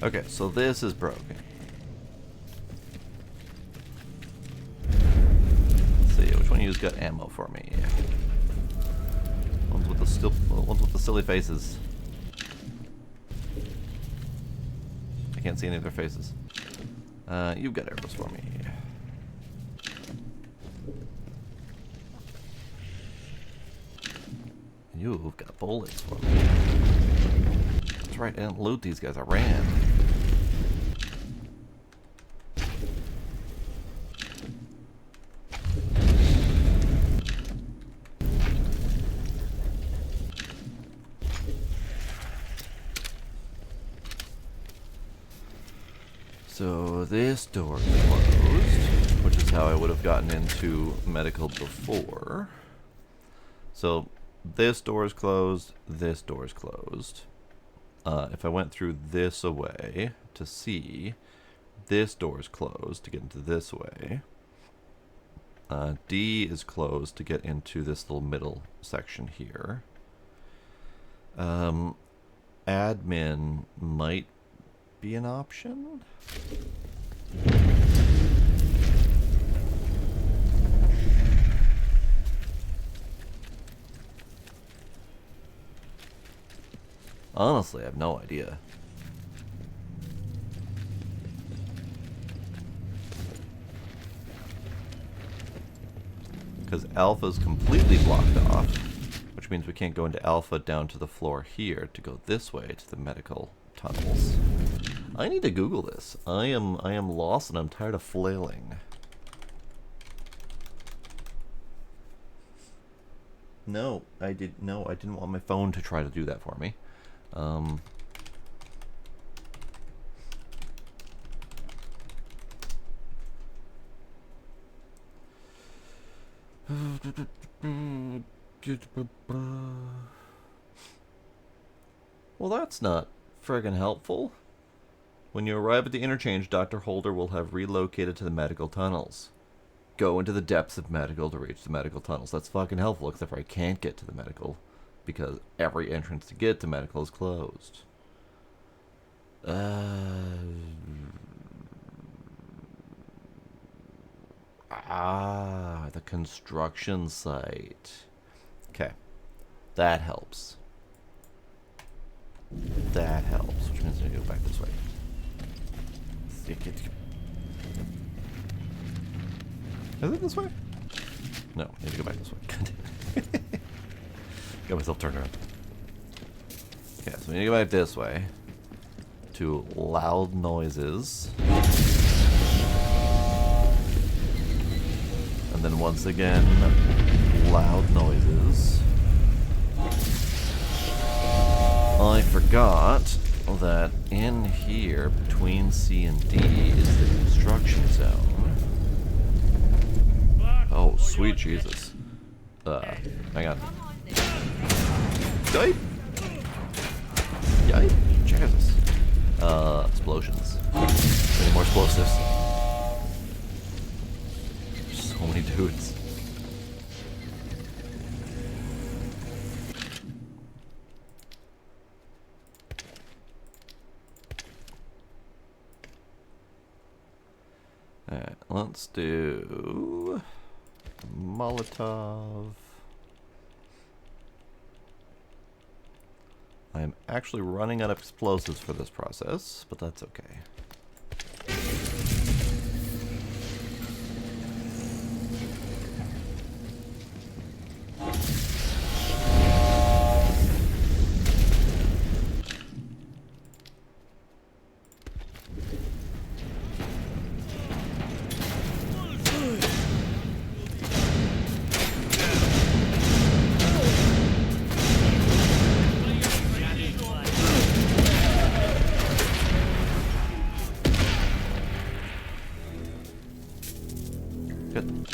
Okay, so this is broken. Let's see, which one of you's got ammo for me? Ones with the silly faces. I can't see any of their faces. You've got arrows for me. You've got bullets for me. That's right, I didn't loot these guys, I ran. So this door is closed, which is how I would have gotten into medical before. So this door is closed, this door is closed. If I went through this away to see, this door is closed to get into this way. D is closed to get into this little middle section here. Admin might be an option. Honestly, I have no idea. because Alpha is completely blocked off, which means we can't go into Alpha down to the floor here to go this way to the medical tunnels. I need to Google this. I am lost and I'm tired of flailing. No, I didn't want my phone to try to do that for me. Well, that's not friggin' helpful. When you arrive at the interchange, Dr. Holder will have relocated to the medical tunnels. Go into the depths of medical to reach the medical tunnels. That's fucking helpful, except for I can't get to the medical because every entrance to get to medical is closed. The construction site. Okay. That helps. That helps, which means I need to go back this way. Is it this way? No, I need to go back this way. Got myself turned around. Okay, so we need to go back this way. To loud noises. And then once again, loud noises. I forgot that in here, between C and D, is the construction zone. Oh, sweet Jesus. Hang on. Yipe! Yipe! Jesus. Explosions. Any more explosives? There's so many dudes. Alright, let's do Molotov. I am actually running out of explosives for this process, but that's okay. Good.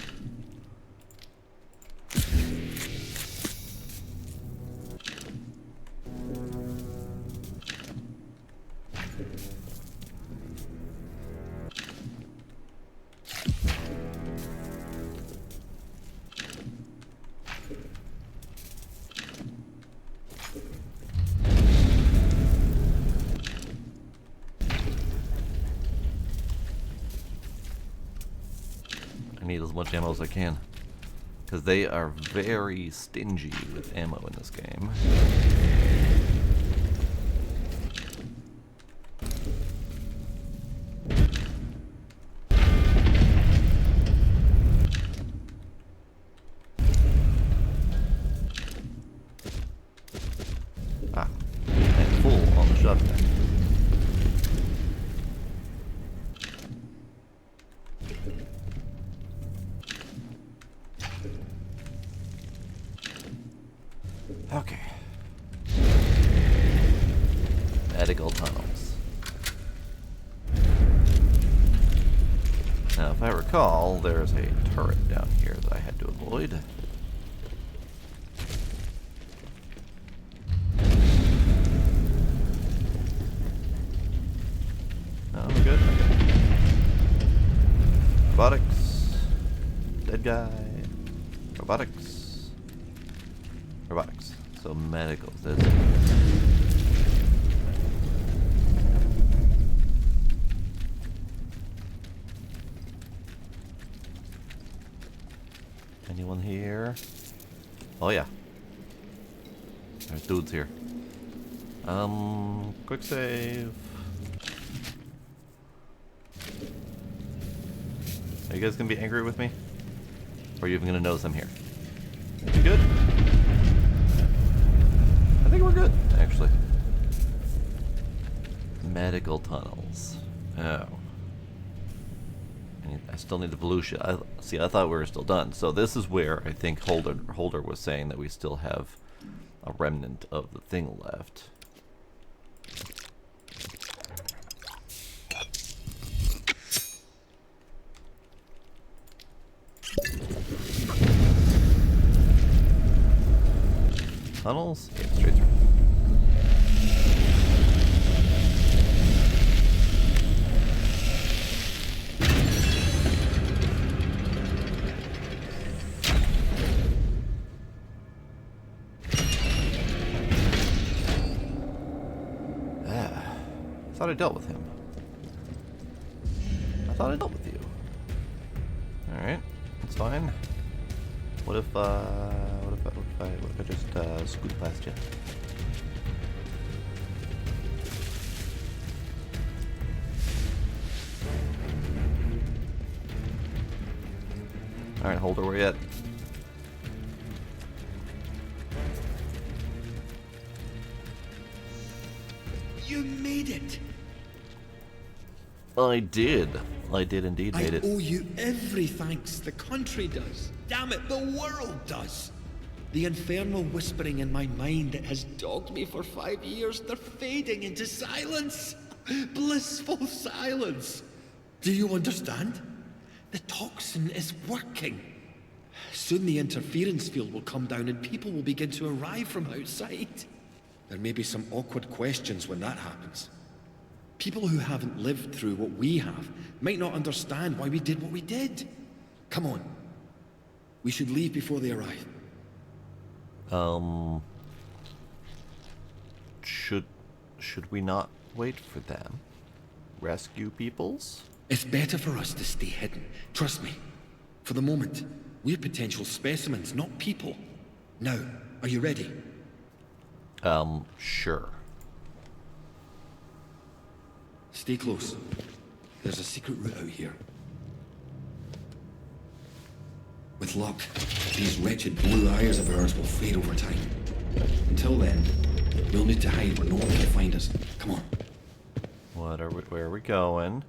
I need as much ammo as I can, because they are very stingy with ammo in this game. Ah, and full on the shove neck. Okay. Medical tunnels. Now, if I recall, there's a turret down here that I had to avoid. No, we're good? Okay. Robotics. Dead guy. Robotics. Robotics. So medicals. This. Anyone here? Oh yeah. There's dudes here. Quick save. Are you guys gonna be angry with me? Or are you even going to notice I'm here? You good? I think we're good, actually. Medical tunnels. Oh. I still need the Volusia. See, I thought we were still done. So this is where I think Holder was saying that we still have a remnant of the thing left. Tunnels? Yeah, straight through. I thought I dealt with him. I thought I dealt with you. Alright, that's fine. What if I just scoot past you? Alright, Holder, where you at? You made it! I did. I did indeed I made it. owe you every thanks. The country does. Damn it, the world does. The infernal whispering in my mind that has dogged me for 5 years, they're fading into silence. Blissful silence. Do you understand? The toxin is working. Soon the interference field will come down and people will begin to arrive from outside. There may be some awkward questions when that happens. People who haven't lived through what we have might not understand why we did what we did. Come on. We should leave before they arrive. Should we not wait for them? Rescue peoples? It's better for us to stay hidden. Trust me. For the moment, we're potential specimens, not people. Now, are you ready? Sure. Stay close. There's a secret route out here. With luck, these wretched blue eyes of ours will fade over time. Until then, we'll need to hide where no one can find us. Come on. Where are we going?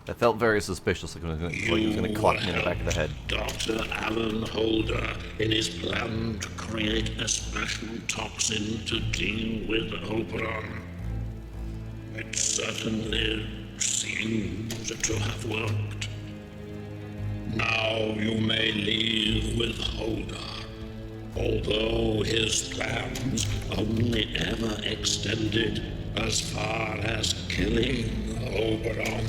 That felt very suspicious, like he was going to clock me in the back of the head. Dr. Alan Holder in his plan to create a special toxin to deal with Oberon. It certainly seems to have worked. Now you may leave with Holder, although his plans only ever extended as far as killing Oberon.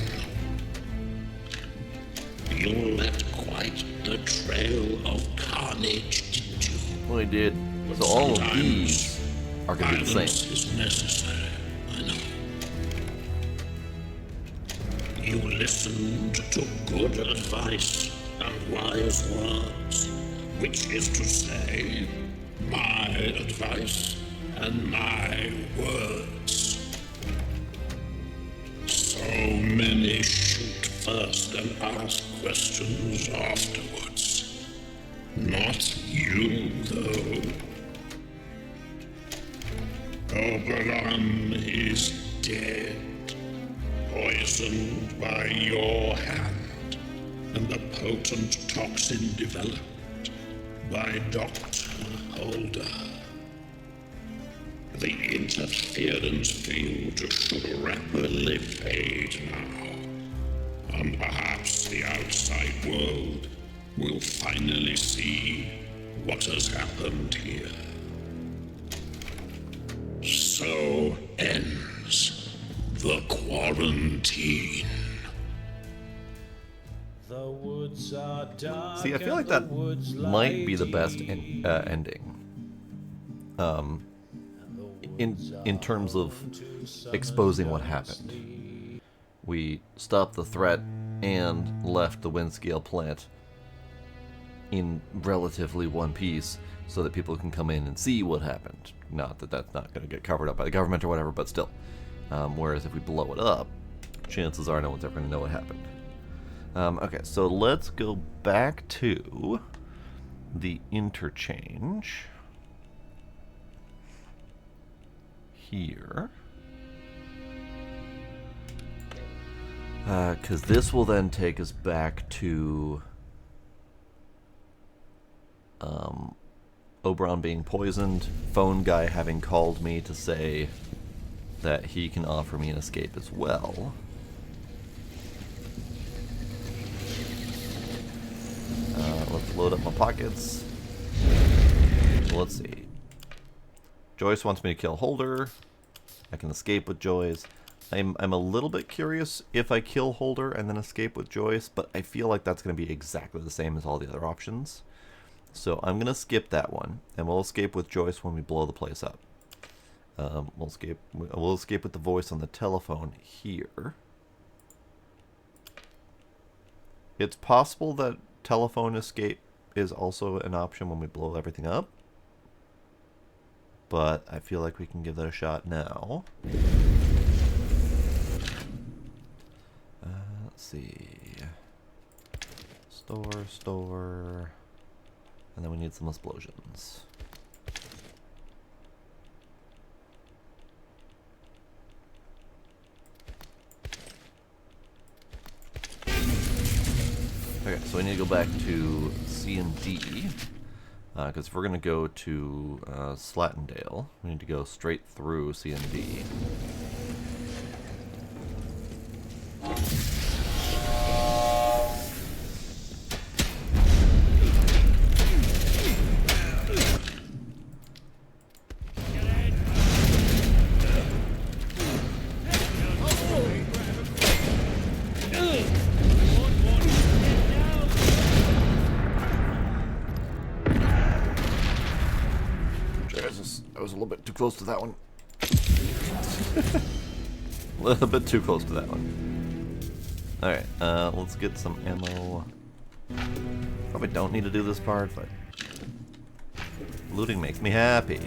You left quite the trail of carnage, didn't you? Well, I did. So all of these are going to be the Violence same. is necessary, I know. You listened to good advice and wise words, which is to say, my advice and my words. So many shoot first and ask questions afterwards. Not you, though. Oberon is dead, poisoned by your hand, and the potent toxin developed by Dr. Holder. The interference field should rapidly fade now. And perhaps the outside world will finally see what has happened here. So ends the quarantine. The woods are dark. See, I feel like that might be the best ending. In terms of exposing what happened. We stopped the threat and left the Windscale plant in relatively one piece so that people can come in and see what happened. Not that that's not going to get covered up by the government or whatever, but still. Whereas if we blow it up, chances are no one's ever going to know what happened. Okay, so let's go back to the interchange here. Because this will then take us back to Oberon being poisoned, phone guy having called me to say that he can offer me an escape as well. Let's load up my pockets. Let's see. Joyce wants me to kill Holder. I can escape with Joyce. I'm a little bit curious if I kill Holder and then escape with Joyce, but I feel like that's going to be exactly the same as all the other options. So I'm going to skip that one, and we'll escape with Joyce when we blow the place up. We'll escape with the voice on the telephone here. It's possible that telephone escape is also an option when we blow everything up, but I feel like we can give that a shot now. Let's see. Store, and then we need some explosions. Okay, so we need to go back to C and D, because if we're going to go to Slatendale, we need to go straight through C and D. I was a little bit too close to that one. A little bit too close to that one. Alright, let's get some ammo. Probably don't need to do this part, but looting makes me happy.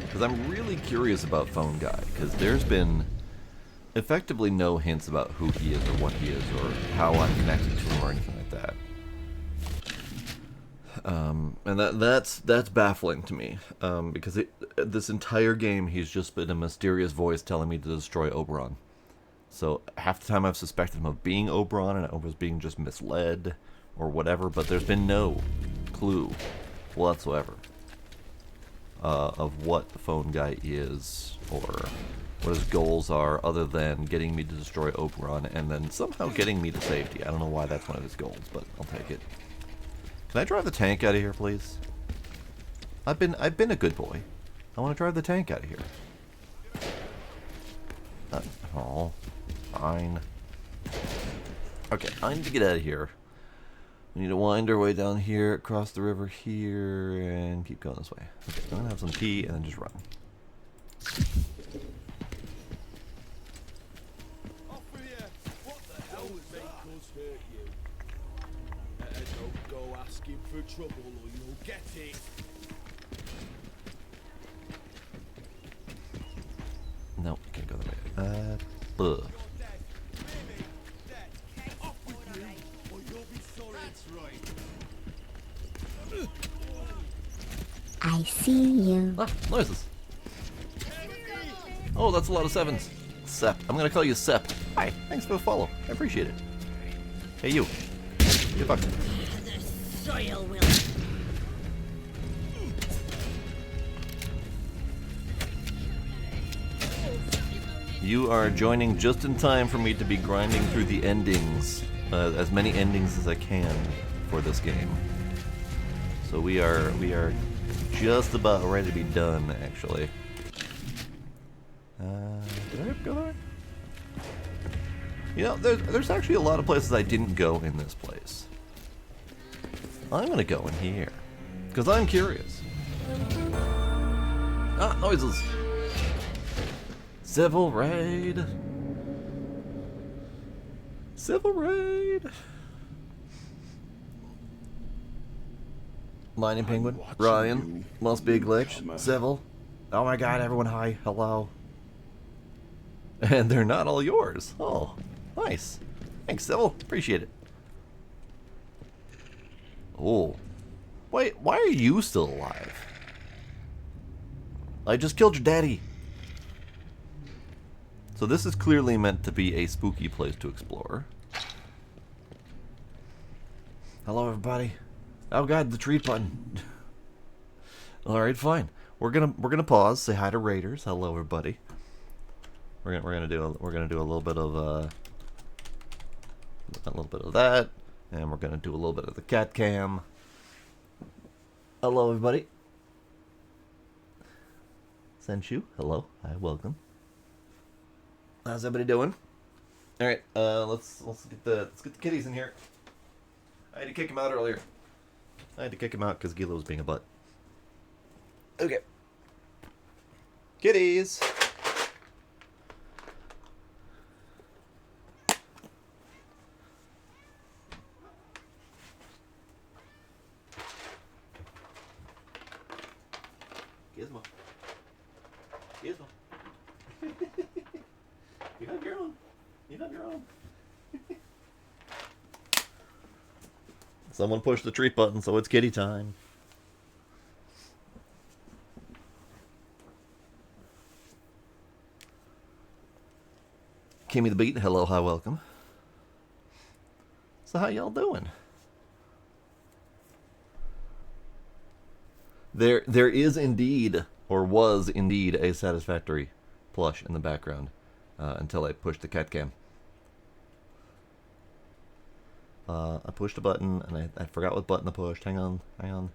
Because I'm really curious about Phone Guy, because there's been effectively no hints about who he is or what he is or how I'm connected to him or anything like that. And that's baffling to me, because this entire game he's just been a mysterious voice telling me to destroy Oberon. So half the time I've suspected him of being Oberon and I was being just misled or whatever, but there's been no clue whatsoever of what the Phone Guy is or what his goals are, other than getting me to destroy Oberon and then somehow getting me to safety. I don't know why that's one of his goals, but I'll take it. Can I drive the tank out of here, please? I've been a good boy. I want to drive the tank out of here. Oh, fine. Okay, I need to get out of here. We need to wind our way down here, across the river here, and keep going this way. Okay, I'm gonna have some tea and then just run. Off with you! What the hell would make us hurt you? Don't go asking for trouble or you'll get it. No, you can't go that way. Ugh. I see you. Ah, noises. Oh, that's a lot of sevens. Sep. I'm gonna call you Sep. Hi, thanks for the follow. I appreciate it. Hey, you. Get fucked. The soil will. You are joining just in time for me to be grinding through the endings, as many endings as I can for this game. So we are just about ready to be done, actually. Did I go there? You know, there's actually a lot of places I didn't go in this place. I'm gonna go in here. Because I'm curious. Ah, noises! Civil raid! Civil raid! Mining Penguin, Ryan, must be a glitch, Civil. Oh my god, everyone hi, hello. And they're not all yours. Oh, nice. Thanks, Civil, appreciate it. Oh. Wait, why are you still alive? I just killed your daddy. So this is clearly meant to be a spooky place to explore. Hello, everybody. Oh god, the treat button. All right, fine. We're gonna pause. Say hi to Raiders. Hello, everybody. We're gonna do a little bit of that, and we're gonna do a little bit of the cat cam. Hello, everybody. Senshu, hello. Hi, welcome. How's everybody doing? All right, let's get the kitties in here. I had to kick him out earlier. I had to kick him out because Gila was being a butt. Okay. Kitties. Gizmo. Gizmo. You have your own. You have your own. Someone pushed the treat button, so it's kitty time. Kimmy the Beat, hello, hi, welcome. So how y'all doing? There is indeed, or was indeed, a satisfactory plush in the background until I pushed the cat cam. I pushed a button and I forgot what button I pushed. Hang on.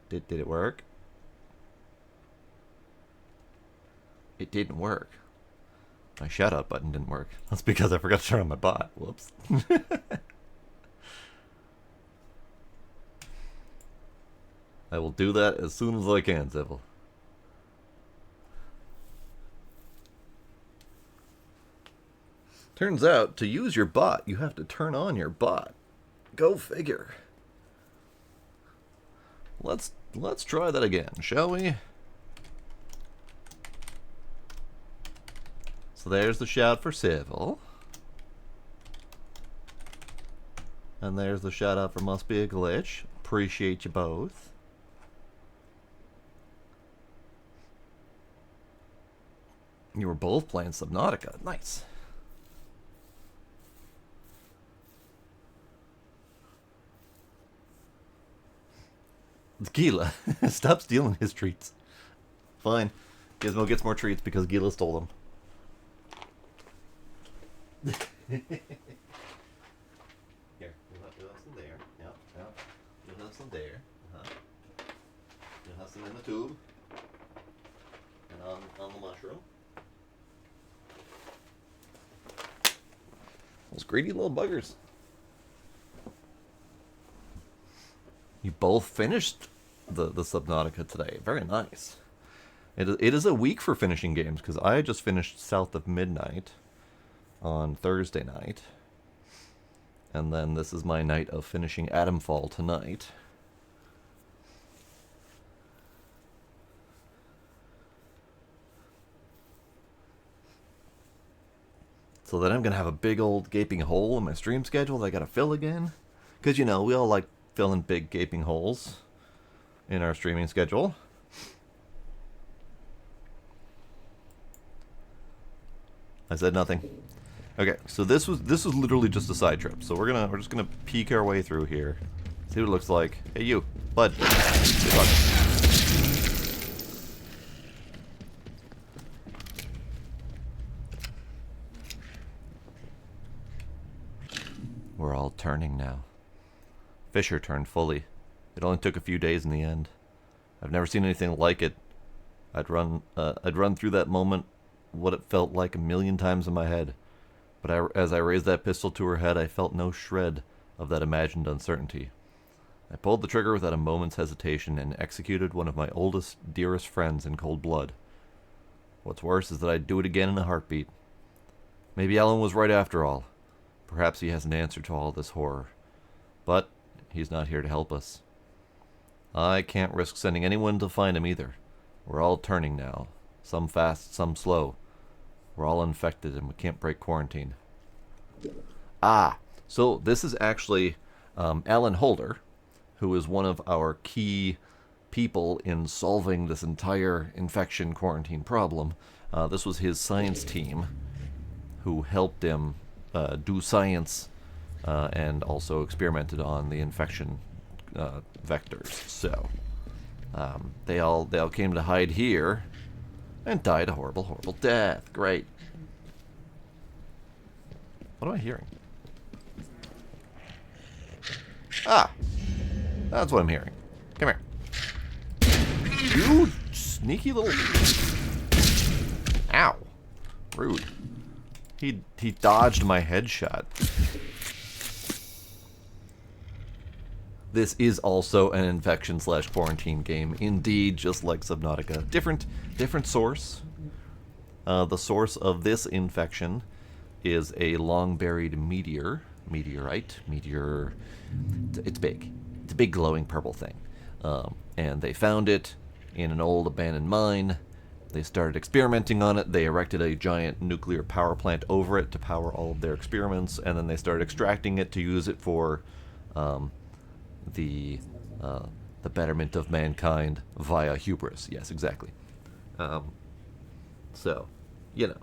Did it work? It didn't work. My shout out button didn't work. That's because I forgot to turn on my bot. Whoops. I will do that as soon as I can, Zevil. Turns out, to use your bot, you have to turn on your bot. Go figure. Let's try that again, shall we? So there's the shout for Civil. And there's the shout out for Must Be a Glitch. Appreciate you both. You were both playing Subnautica. Nice. Gila, stop stealing his treats. Fine. Gizmo gets more treats because Gila stole them. Here, you'll have some there. Yep. You'll have some there. You'll have some in the tube. And on the mushroom. Those greedy little buggers. You both finished the Subnautica today. Very nice. It is a week for finishing games, because I just finished South of Midnight on Thursday night. And then this is my night of finishing Atomfall tonight. So then I'm going to have a big old gaping hole in my stream schedule that I got to fill again. Because, you know, we all like filling big gaping holes in our streaming schedule. I said nothing. Okay, so this was literally just a side trip. So we're just gonna peek our way through here, see what it looks like. Hey, you, bud. Good luck. We're all turning now. Fisher turned fully. It only took a few days in the end. I've never seen anything like it. I'd run through that moment what it felt like a million times in my head. But as I raised that pistol to her head, I felt no shred of that imagined uncertainty. I pulled the trigger without a moment's hesitation and executed one of my oldest, dearest friends in cold blood. What's worse is that I'd do it again in a heartbeat. Maybe Alan was right after all. Perhaps he has an answer to all this horror. But he's not here to help us. I can't risk sending anyone to find him either. We're all turning now. Some fast, some slow. We're all infected and we can't break quarantine. So this is actually Alan Holder, who is one of our key people in solving this entire infection quarantine problem. This was his science team who helped him do science and also experimented on the infection vectors. So they all came to hide here and died a horrible, horrible death. Great. What am I hearing? That's what I'm hearing. Come here. You sneaky little... Ow. Rude. He dodged my headshot. This is also an infection/quarantine game, indeed, just like Subnautica. Different source. The source of this infection is a long-buried meteor. It's big. It's a big glowing purple thing. And they found it in an old abandoned mine. They started experimenting on it. They erected a giant nuclear power plant over it to power all of their experiments, and then they started extracting it to use it for the betterment of mankind via hubris. Yes, exactly. So, you know.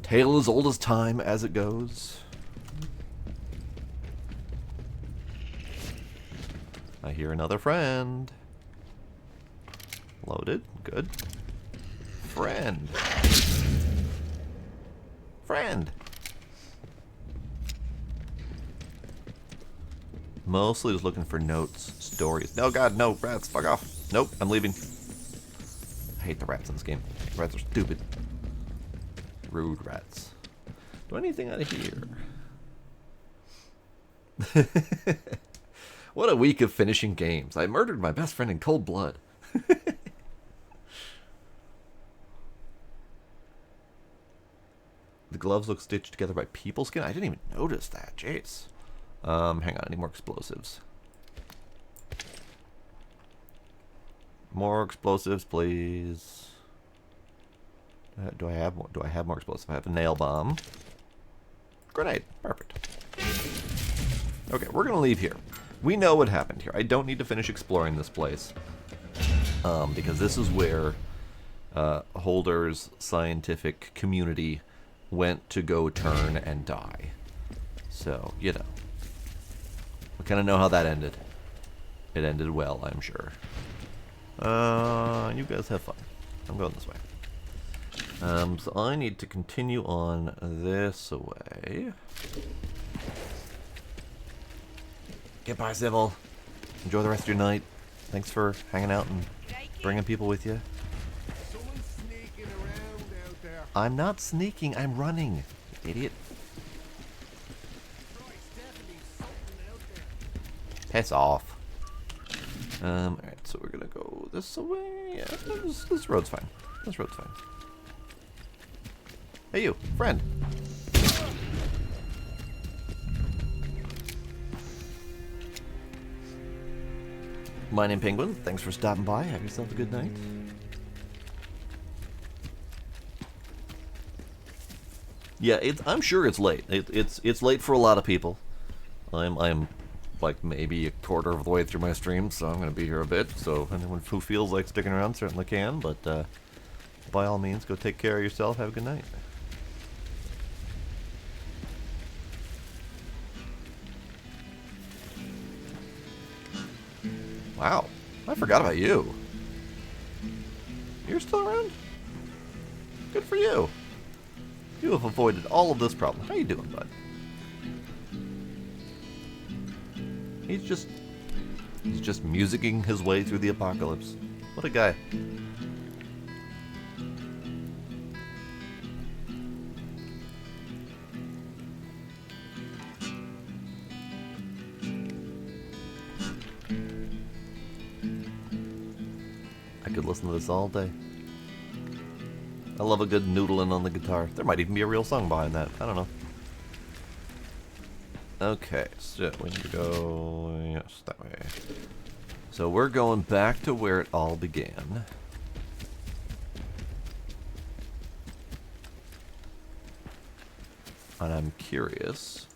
Tale as old as time as it goes. I hear another friend. Loaded. Good. Friend. Mostly just looking for notes, stories. No, God, no, rats, fuck off. Nope, I'm leaving. I hate the rats in this game. Rats are stupid. Rude rats. Do anything out of here? What a week of finishing games. I murdered my best friend in cold blood. The gloves look stitched together by people skin? I didn't even notice that. Jeez. Hang on, I need more explosives. More explosives, please. Do I have more? Do I have more explosives? I have a nail bomb. Grenade. Perfect. Okay, we're gonna leave here. We know what happened here. I don't need to finish exploring this place. Because this is where Holder's scientific community went to go turn and die. So, you know. We kind of know how that ended. It ended well, I'm sure. You guys have fun. I'm going this way. So I need to continue on this way. Goodbye, Civil. Enjoy the rest of your night. Thanks for hanging out and bringing people with you. Someone's sneaking around out there. I'm not sneaking, I'm running, you idiot. Right, definitely something out there. Piss off. Alright, so we're gonna go this way. Yeah, this road's fine. This road's fine. Hey you, friend. My name Penguin. Thanks for stopping by. Have yourself a good night. Yeah, I'm sure it's late. It's late for a lot of people. I'm like maybe a quarter of the way through my stream, so I'm gonna be here a bit. So anyone who feels like sticking around certainly can. But by all means, go take care of yourself. Have a good night. Wow, I forgot about you. You're still around? Good for you. You have avoided all of this problem. How you doing, bud? He's just musicking his way through the apocalypse. What a guy. I could listen to this all day. I love a good noodling on the guitar. There might even be a real song behind that. I don't know. Okay, so we need to go... yes, that way. So we're going back to where it all began. And I'm curious.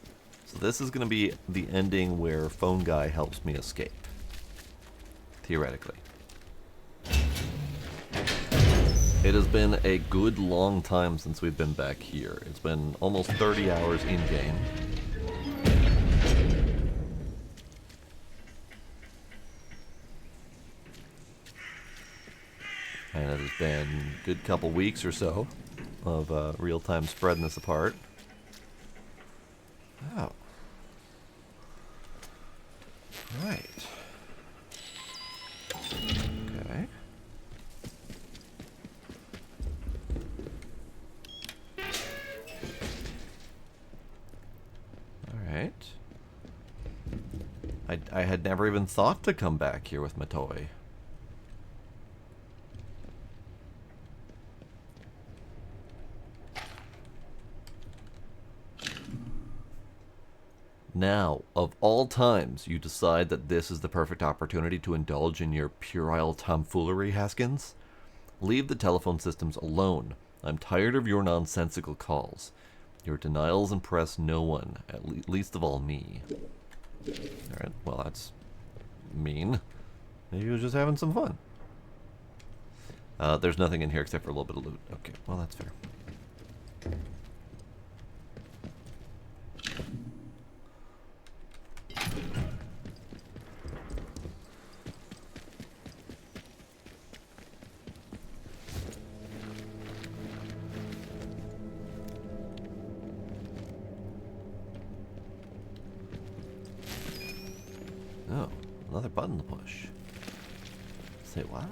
So this is going to be the ending where Phone Guy helps me escape. Theoretically. It has been a good long time since we've been back here. It's been almost 30 hours in-game. And it has been a good couple weeks or so of real-time spreading this apart. Oh. Right. Okay. Alright. I had never even thought to come back here with my toy. Now, of all times, you decide that this is the perfect opportunity to indulge in your puerile tomfoolery, Haskins? Leave the telephone systems alone. I'm tired of your nonsensical calls. Your denials impress no one, at least of all me. Alright, well that's mean. Maybe he was just having some fun. There's nothing in here except for a little bit of loot. Okay, well that's fair. Oh, another button to push. Say what?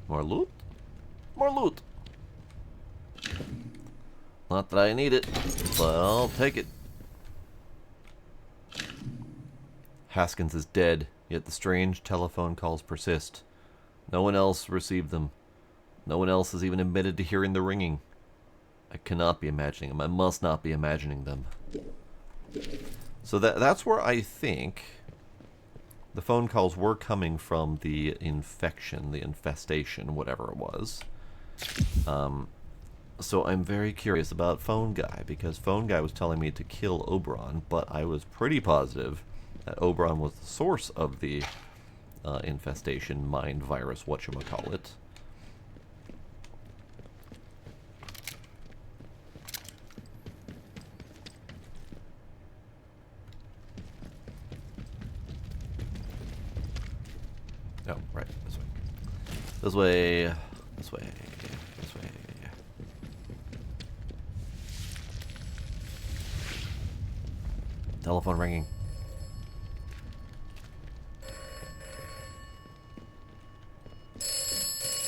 More loot? More loot! Not that I need it, but I'll take it. Haskins is dead, yet the strange telephone calls persist. No one else received them. No one else has even admitted to hearing the ringing. I cannot be imagining them. I must not be imagining them. So that's where I think the phone calls were coming from, the infection, the infestation, whatever it was. So I'm very curious about Phone Guy, because Phone Guy was telling me to kill Oberon, but I was pretty positive that Oberon was the source of the infestation, mind virus, whatchamacallit. Oh, right, this way. This way, this way, this way. Telephone ringing.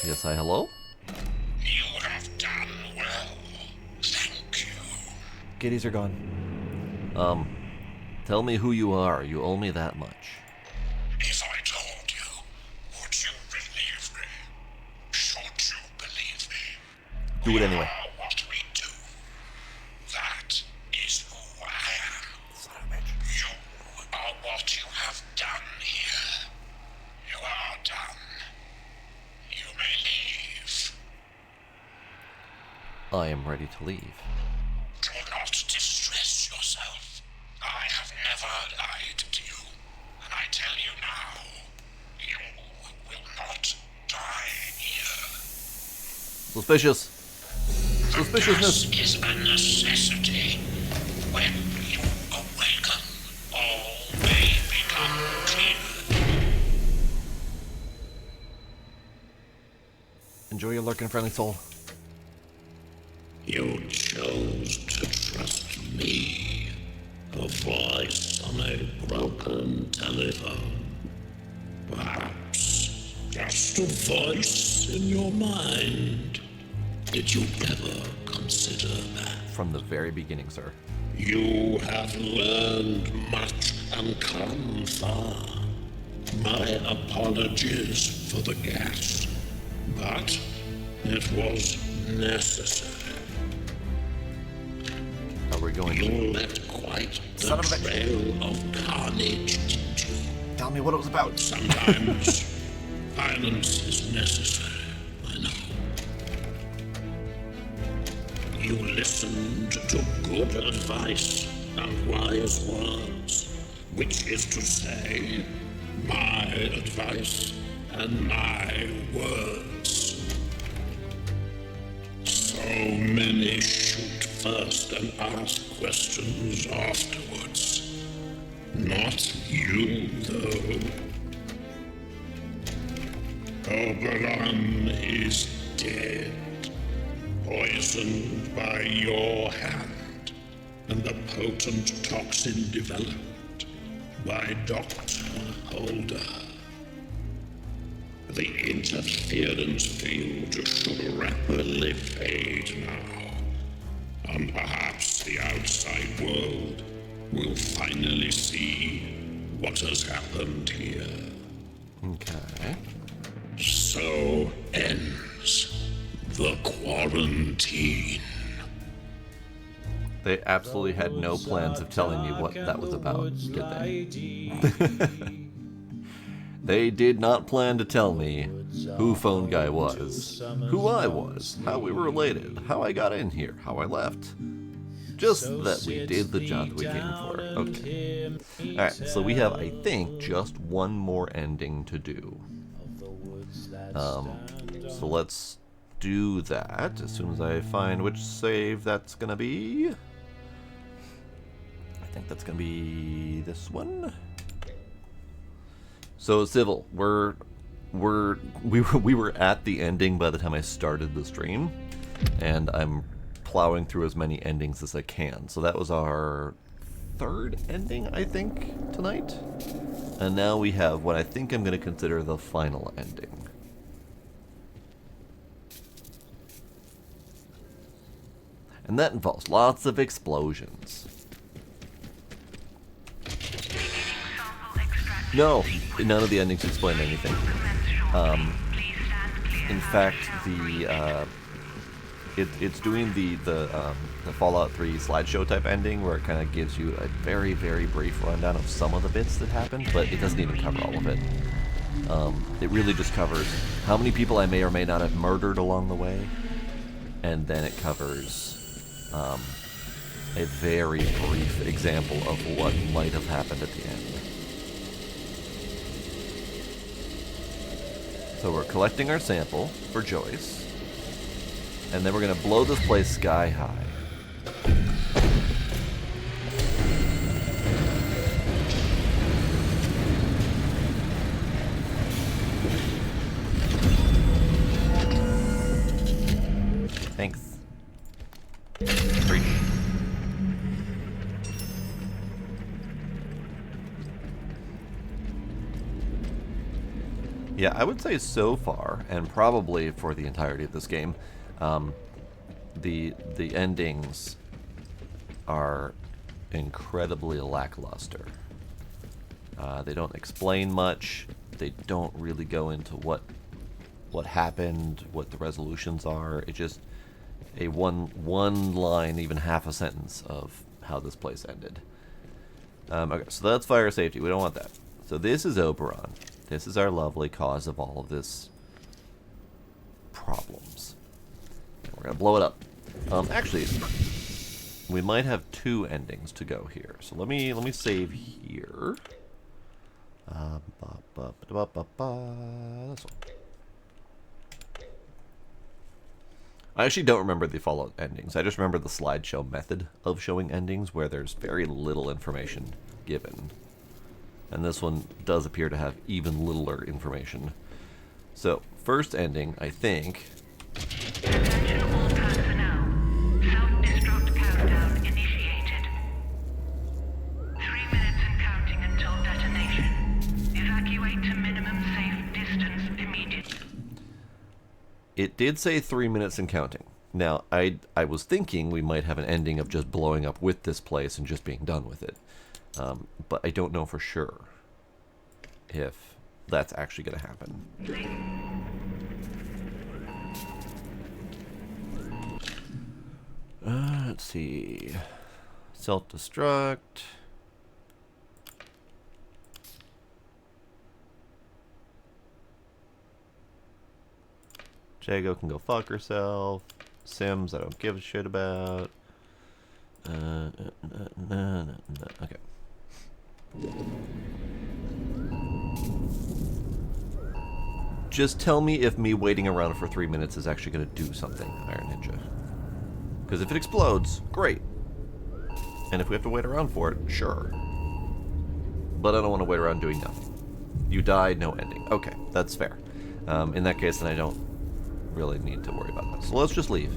Yes, hi, hello? You have done well. Thank you. Kitties are gone. Tell me who you are. You owe me that much. If I told you, would you believe me? Should you believe me? Do it anyway. We are what we do. That is who I am. Son of a bitch. You are what you have done here. You are done. You may leave. I am ready to leave. Do not distress yourself. I have never lied to you. And I tell you now, you will not die here. Suspicious. Suspiciousness. Gas is a necessity when you lurking, friendly soul. You chose to trust me, a voice on a broken telephone. Perhaps just a voice in your mind. Did you ever consider that? From the very beginning, sir. You have learned much and come far. My apologies for the gas, but it was necessary. Are we going You to... left quite Son the of a- trail of carnage, didn't you? Tell me what it was about. Sometimes violence is necessary, I know. You listened to good advice and wise words, which is to say, my advice and my words. So many shoot first and ask questions afterwards. Not you, though. Oberon is dead, poisoned by your hand, and the potent toxin developed by Dr. Holder. The interference field should rapidly fade now, and perhaps the outside world will finally see what has happened here. Okay. So ends the quarantine. They absolutely had no plans of telling me what that was about, did they? They did not plan to tell me who Phone Guy was, who I was, how we were related, how I got in here, how I left. Just that we did the job that we came for. Okay. Alright, so we have, I think, just one more ending to do. So let's do that as soon as I find which save that's gonna be. I think that's gonna be this one. So Civil, we were at the ending by the time I started the stream, and I'm plowing through as many endings as I can. So that was our third ending, I think, tonight. And now we have what I think I'm going to consider the final ending. And that involves lots of explosions. No, none of the endings explain anything. In fact, it's doing the Fallout 3 slideshow type ending where it kind of gives you a very, very brief rundown of some of the bits that happened, but it doesn't even cover all of it. It really just covers how many people I may or may not have murdered along the way, and then it covers a very brief example of what might have happened at the end. So we're collecting our sample for Joyce, and then we're going to blow this place sky high. Thanks. Preach. Yeah, I would say so far, and probably for the entirety of this game, the endings are incredibly lackluster. They don't explain much. They don't really go into what happened, what the resolutions are. It's just a one line, even half a sentence of how this place ended. Okay, so that's fire safety. We don't want that. So this is Oberon. This is our lovely cause of all of this problems. We're gonna blow it up. Actually, we might have two endings to go here. So let me save here. This one. I actually don't remember the Fallout endings. I just remember the slideshow method of showing endings where there's very little information given. And this one does appear to have even littler information. So, first ending, I think, Attention all personnel. Self-destruct countdown initiated. 3 minutes and counting until detonation. Evacuate to minimum safe distance immediately. It did say 3 minutes and counting. Now, I was thinking we might have an ending of just blowing up with this place and just being done with it. But I don't know for sure if that's actually going to happen. Let's see. Self-destruct. Jago can go fuck herself. Sims, I don't give a shit about. Okay. Just tell me if me waiting around for 3 minutes is actually going to do something, Iron Ninja. Because if it explodes, great. And if we have to wait around for it, sure. But I don't want to wait around doing nothing. You died, no ending. Okay, that's fair. In that case, then I don't really need to worry about that. So let's just leave.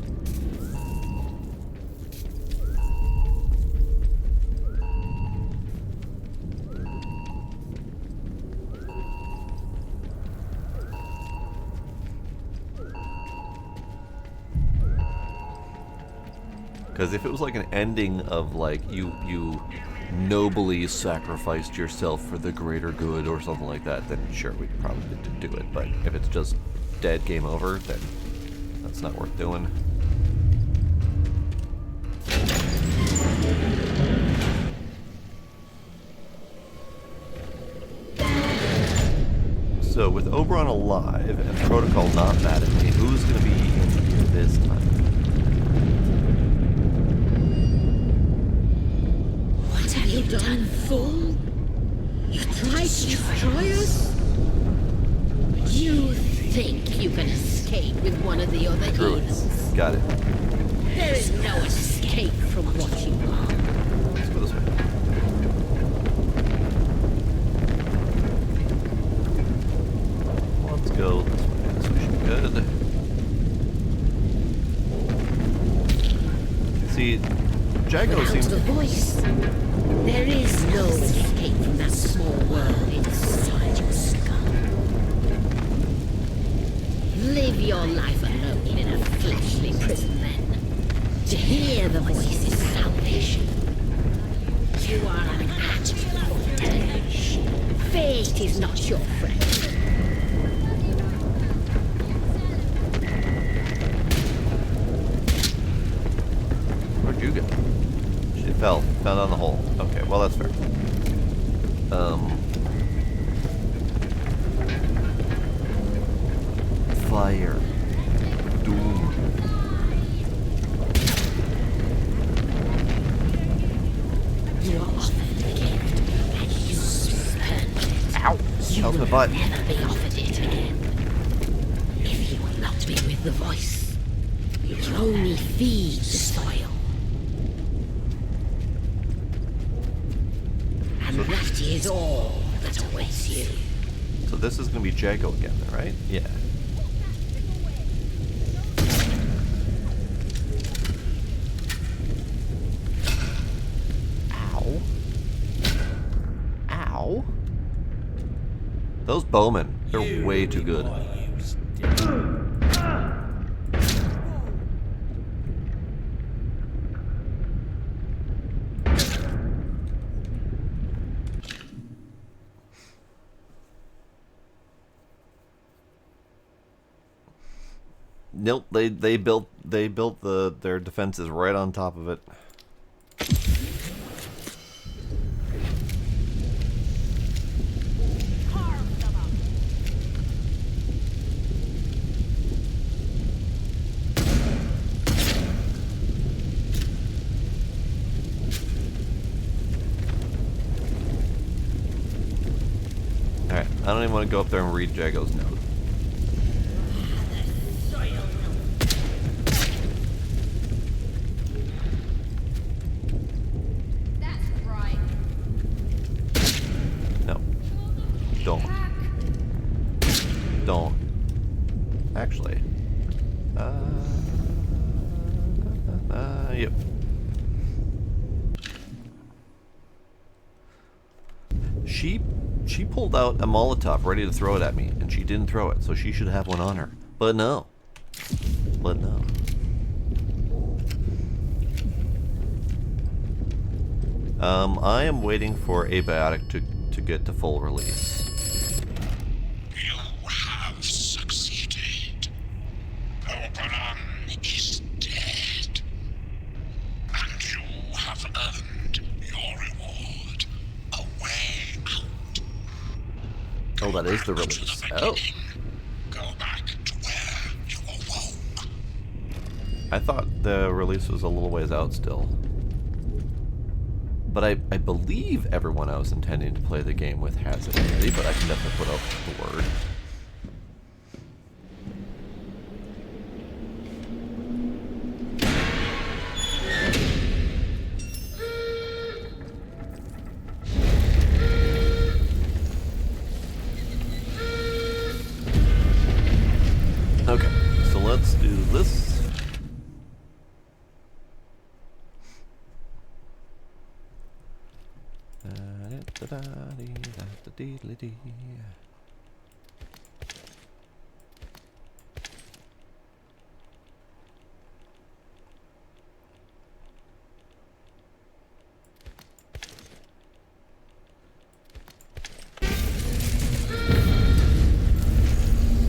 Because if it was like an ending of like you nobly sacrificed yourself for the greater good or something like that, then sure, we'd probably do it. But if it's just dead, game over, then that's not worth doing. So with Oberon alive and Protocol not mad at me, who's going to be in here this time? What have you done, fool? You tried to destroy us? You think you can escape with one of the other Druids. heathens? Got it. There is no escape from what you are. Let's go this way. Let's go this way. This way should be good. See, Jago Without seems the voice, there is no escape from that small world inside your skull. Live your life alone in a fleshly prison then. To hear the voice is salvation. You are an atom for damage. Fate is not your friend. Where'd you go? She fell down the hole. Okay, well that's fair. Fire. Doom. You are offered the gift, and you spurned it. Ow! You That was my will butt. never be offered it again. If you will not be with the voice, you will only feed the soil. And that is all that awaits you. So this is gonna be Jago again, right? Yeah. Ow. Ow. Those bowmen, they're way too good. Nope, they built their defenses right on top of it. Alright, I don't even want to go up there and read Jago's note. That's right. No. Don't. Don't. Actually. she pulled out a Molotov ready to throw it at me, and she didn't throw it, so she should have one on her. But no. But no. I am waiting for Abiotic to get to full release. You have succeeded. Oberon is dead. And you have earned your reward. A way out. Oh, that is the Back to release. the Oh. beginning. Go back to where you awoke. I thought the release was a little ways out still. But I believe everyone I was intending to play the game with has it already, but I can definitely put out the word. Okay, so let's do this.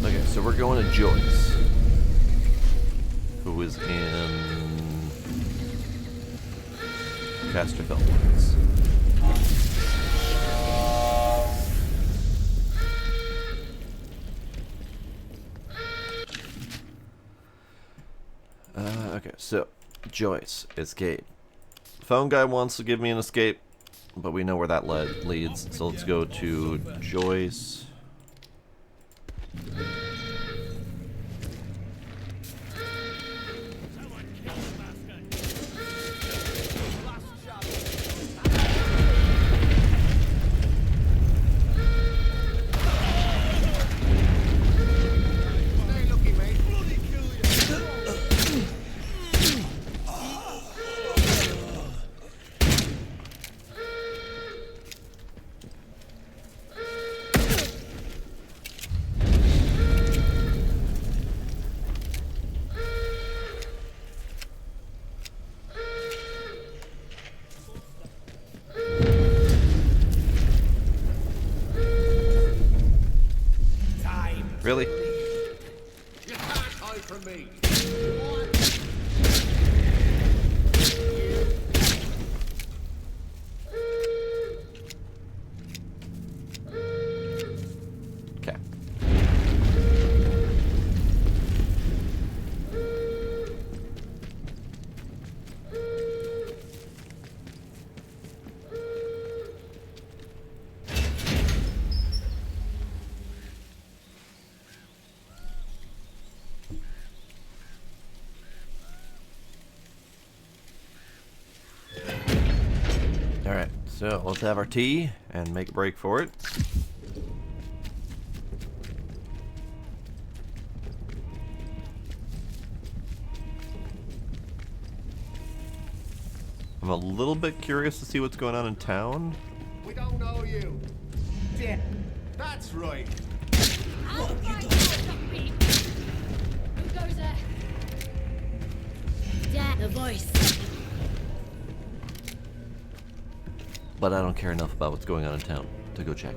Okay, so we're going to Joyce, who is in Casterfell Woods. Okay, so Joyce, escape. Phone guy wants to give me an escape, but we know where that leads. So let's go to Joyce. Really? You can't hide from me. Okay. Alright, so let's have our tea and make a break for it. I'm a little bit curious to see what's going on in town. We don't know you. Yeah, that's right. Who goes there? Yeah, the voice. But I don't care enough about what's going on in town to go check.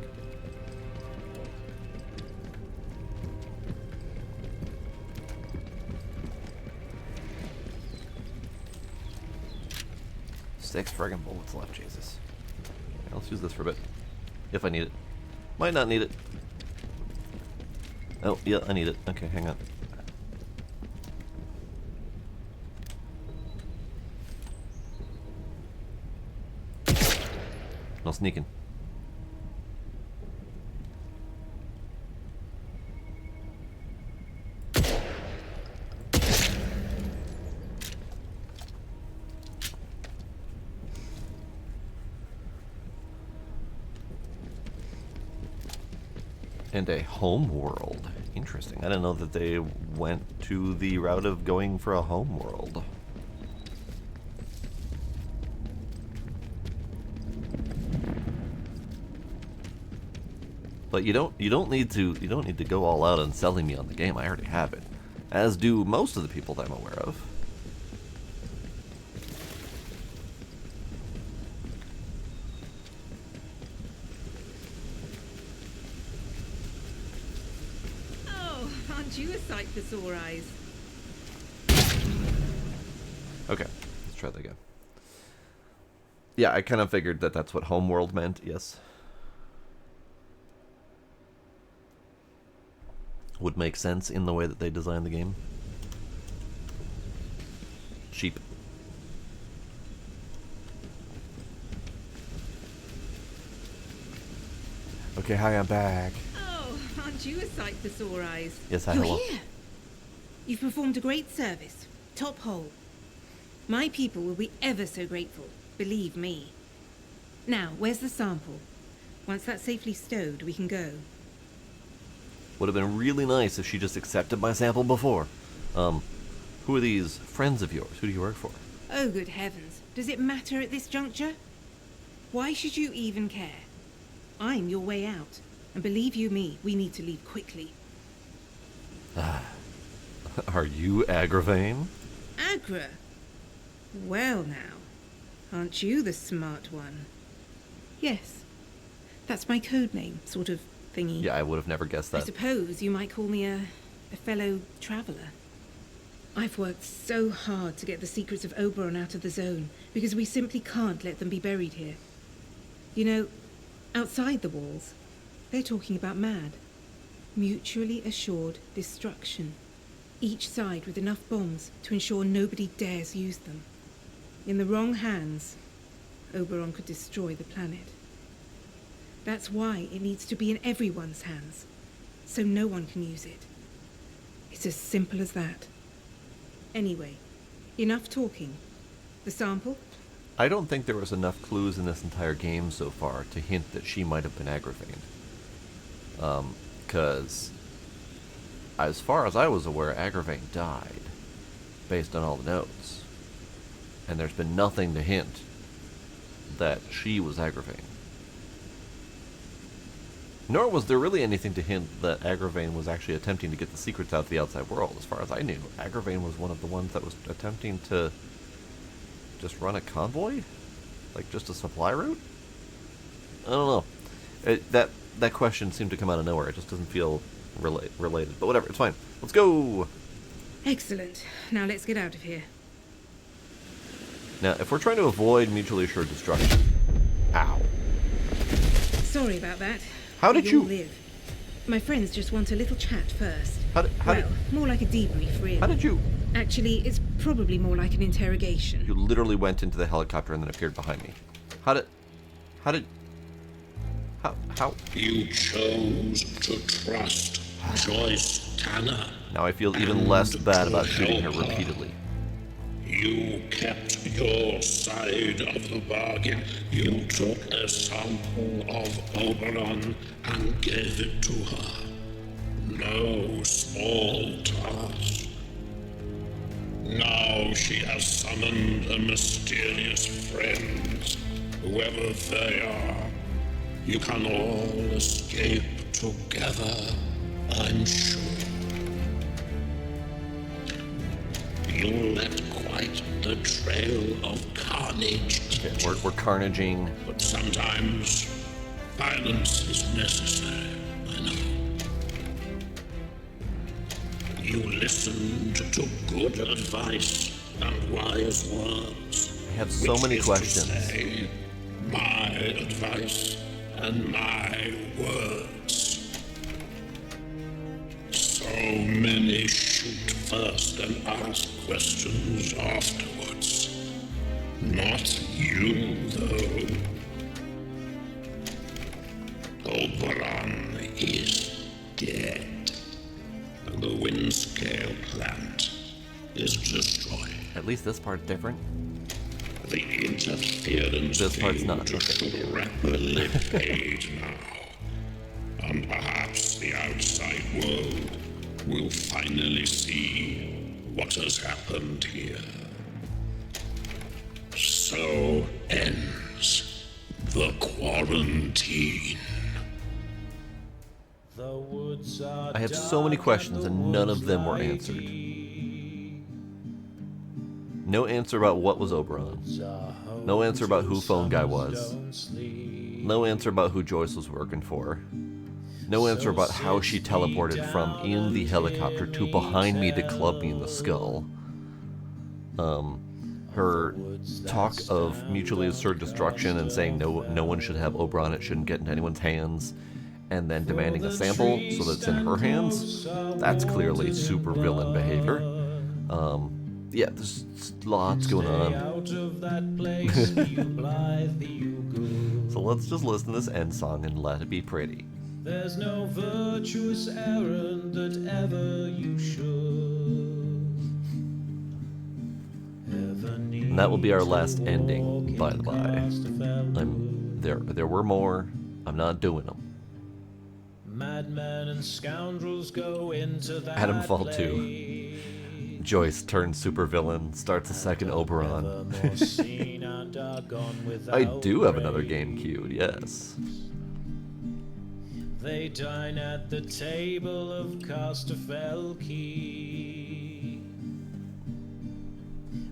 Six friggin' bullets left, Jesus. Okay, let's use this for a bit. If I need it. Might not need it. Oh, yeah, I need it. Okay, hang on. No sneaking. And a home world. Interesting. I didn't know that they went to the route of going for a home world. But you don't need to go all out on selling me on the game. I already have it, as do most of the people that I'm aware of. Oh, aren't you a sight for sore eyes? Okay, let's try that again. Yeah, I kind of figured that that's what Homeworld meant. Yes. Would make sense in the way that they designed the game. Sheep. Okay, hi, I'm back. Oh, aren't you a sight for sore eyes? Yes, hi, You're hello. here. You've performed a great service. Top hole. My people will be ever so grateful. Believe me. Now, where's the sample? Once that's safely stowed, we can go. Would have been really nice if she just accepted my sample before. Who are these friends of yours? Who do you work for? Oh, good heavens. Does it matter at this juncture? Why should you even care? I'm your way out. And believe you me, we need to leave quickly. Are you Agravain? Agra? Well now, aren't you the smart one? Yes. That's my code name, sort of thingy. Yeah, I would have never guessed I that. suppose you might call me a fellow traveller. I've worked so hard to get the secrets of Oberon out of the zone, because we simply can't let them be buried here. You know, outside the walls, they're talking about MAD. Mutually assured destruction. Each side with enough bombs to ensure nobody dares use them. In the wrong hands, Oberon could destroy the planet. That's why it needs to be in everyone's hands, so no one can use it. It's as simple as that. Anyway, enough talking. The sample? I don't think there was enough clues in this entire game so far to hint that she might have been Agravain. Because, as far as I was aware, Agravain died, based on all the notes. And there's been nothing to hint that she was Agravain. Nor was there really anything to hint that Agravain was actually attempting to get the secrets out to the outside world. As far as I knew, Agravain was one of the ones that was attempting to just run a convoy? Like, just a supply route? I don't know. That question seemed to come out of nowhere. It just doesn't feel related. But whatever, it's fine. Let's go! Excellent. Now let's get out of here. Now, if we're trying to avoid mutually assured destruction... Ow. Sorry about that. How did You'll you... live. My friends just want a little chat first. How More like a debrief, really. How did you... Actually, it's probably more like an interrogation. You literally went into the helicopter and then appeared behind me. How... You chose to trust Joyce Tanner. Now I feel even less bad about to shooting her help her. repeatedly. You kept your side of the bargain. You took a sample of Oberon and gave it to her. No small task. Now she has summoned a mysterious friend. Whoever they are, you can all escape together, I'm sure. You left quite the trail of carnage. Okay, we're carnaging. But sometimes violence is necessary, I know. You listened to good advice and wise words. I have so many questions. To say, my advice and my words. So many shoot first and ask questions afterwards. Not you, though. Oberon is dead. And the Windscale plant is destroyed. At least this part's different. The interference This part's not. should rapidly fade now. And perhaps the outside world will finally see what has happened here. So ends the quarantine. I have so many questions and none of them were answered. No answer about what was Oberon. No answer about who Phone Guy was. No answer about who Joyce was working for. No answer about how she teleported from in the helicopter to behind me to club me in the skull. Her talk of mutually assured destruction and saying no one should have Oberon, it shouldn't get into anyone's hands, and then demanding a sample so that it's in her hands, that's clearly super villain behavior. Yeah, there's lots going on. So let's just listen to this end song and let it be pretty. There's no virtuous errand that ever you should ever need. And that will be our last ending, by the by. There were more. I'm not doing them. Madmen and scoundrels go into that Atomfall 2. Joyce turns supervillain, starts a second Oberon. I do have another game queued, yes. They dine at the table of Castafelki,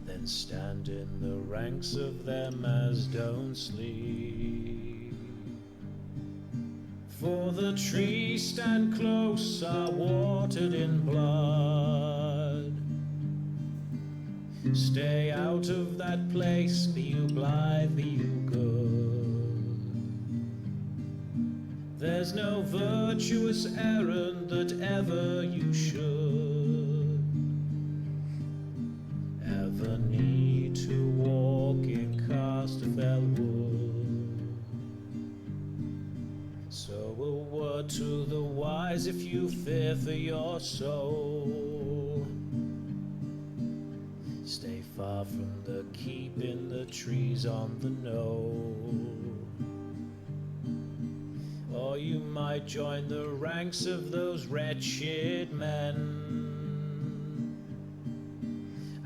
then stand in the ranks of them as don't sleep. For the trees stand close, are watered in blood. Stay out of that place, be you blithe, be you good. There's no virtuous errand that ever you should ever need to walk in Casterfell Wood. So a word to the wise if you fear for your soul. Stay far from the keep in the trees on the knoll. Or you might join the ranks of those wretched men,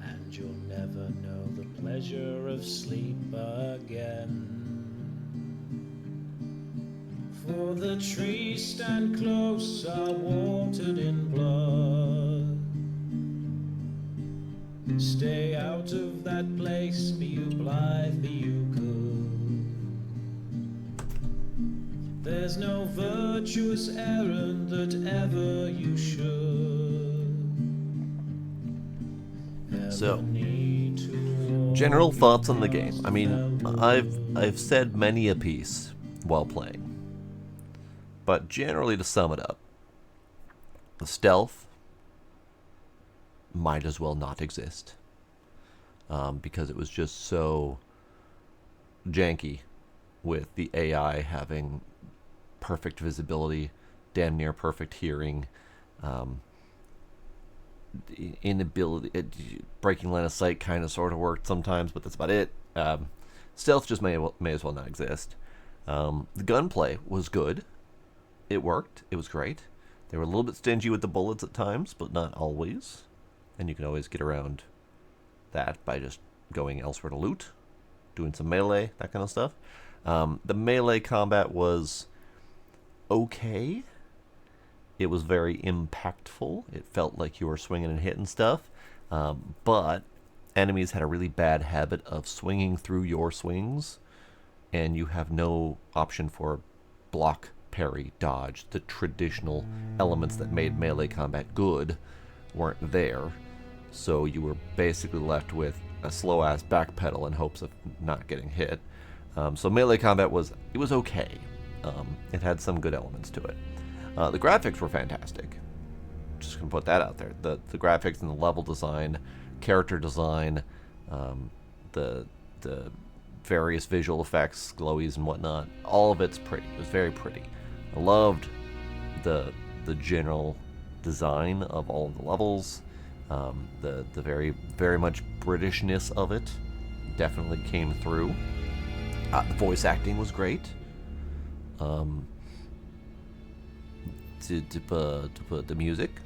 and you'll never know the pleasure of sleep again. For the trees stand close, are watered in blood. Stay out of that place, be you blithe, be you good. There's no virtuous errand that ever you should So, general thoughts on the game. I mean, I've said many a piece while playing, but generally to sum it up, the stealth might as well not exist, because it was just so janky with the AI having perfect visibility, damn near perfect hearing, inability, breaking line of sight kind of sort of worked sometimes, but that's about it. Stealth just may as well not exist. The gunplay was good. It worked. It was great. They were a little bit stingy with the bullets at times, but not always. And you can always get around that by just going elsewhere to loot, doing some melee, that kind of stuff. The melee combat was okay. It was very impactful. It felt like you were swinging and hitting stuff. But enemies had a really bad habit of swinging through your swings, and you have no option for block, parry, dodge. The traditional elements that made melee combat good weren't there. So you were basically left with a slow-ass backpedal in hopes of not getting hit. So melee combat was okay. It had some good elements to it. The graphics were fantastic. Just gonna put that out there. The graphics and the level design, character design, the various visual effects, glowies and whatnot, all of it's pretty. It was very pretty. I loved the general design of all of the levels. The very, very much Britishness of it definitely came through. The voice acting was great. The music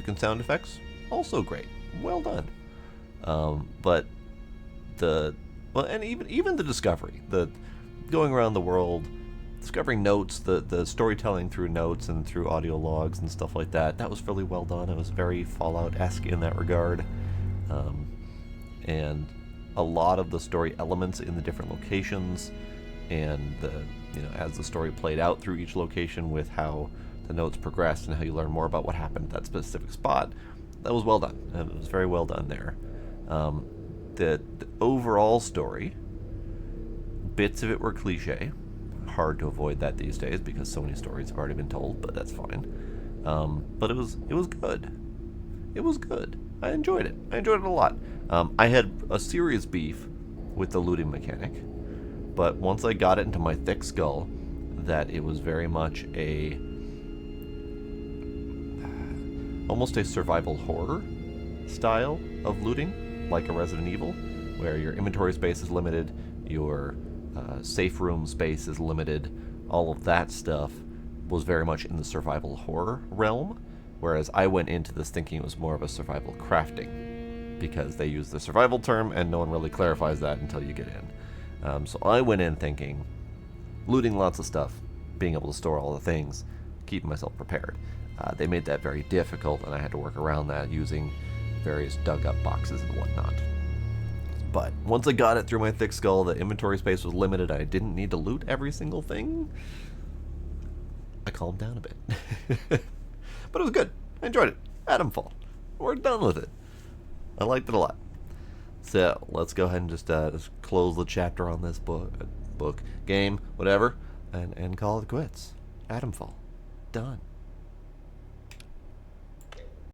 and sound effects, also great. Well done. But and even the discovery, the going around the world, discovering notes, the storytelling through notes and through audio logs and stuff like that, that was really well done. It was very Fallout-esque in that regard. And a lot of the story elements in the different locations, and as the story played out through each location with how the notes progressed and how you learn more about what happened at that specific spot, that was well done. It was very well done there. The overall story, bits of it were cliche. Hard to avoid that these days because so many stories have already been told, but that's fine. But it was good. It was good. I enjoyed it. I enjoyed it a lot. I had a serious beef with the looting mechanic, but once I got it into my thick skull that it was very much almost a survival horror style of looting, like a Resident Evil, where your inventory space is limited, your safe room space is limited, all of that stuff was very much in the survival horror realm, whereas I went into this thinking it was more of a survival crafting, because they use the survival term and no one really clarifies that until you get in. So I went in thinking looting lots of stuff, being able to store all the things, keeping myself prepared. They made that very difficult, and I had to work around that using various dug-up boxes and whatnot. But once I got it through my thick skull, the inventory space was limited, I didn't need to loot every single thing, I calmed down a bit. But it was good. I enjoyed it. Atomfall. We're done with it. I liked it a lot. So, let's go ahead and just close the chapter on this book, game, whatever, and call it quits. Atomfall. Done.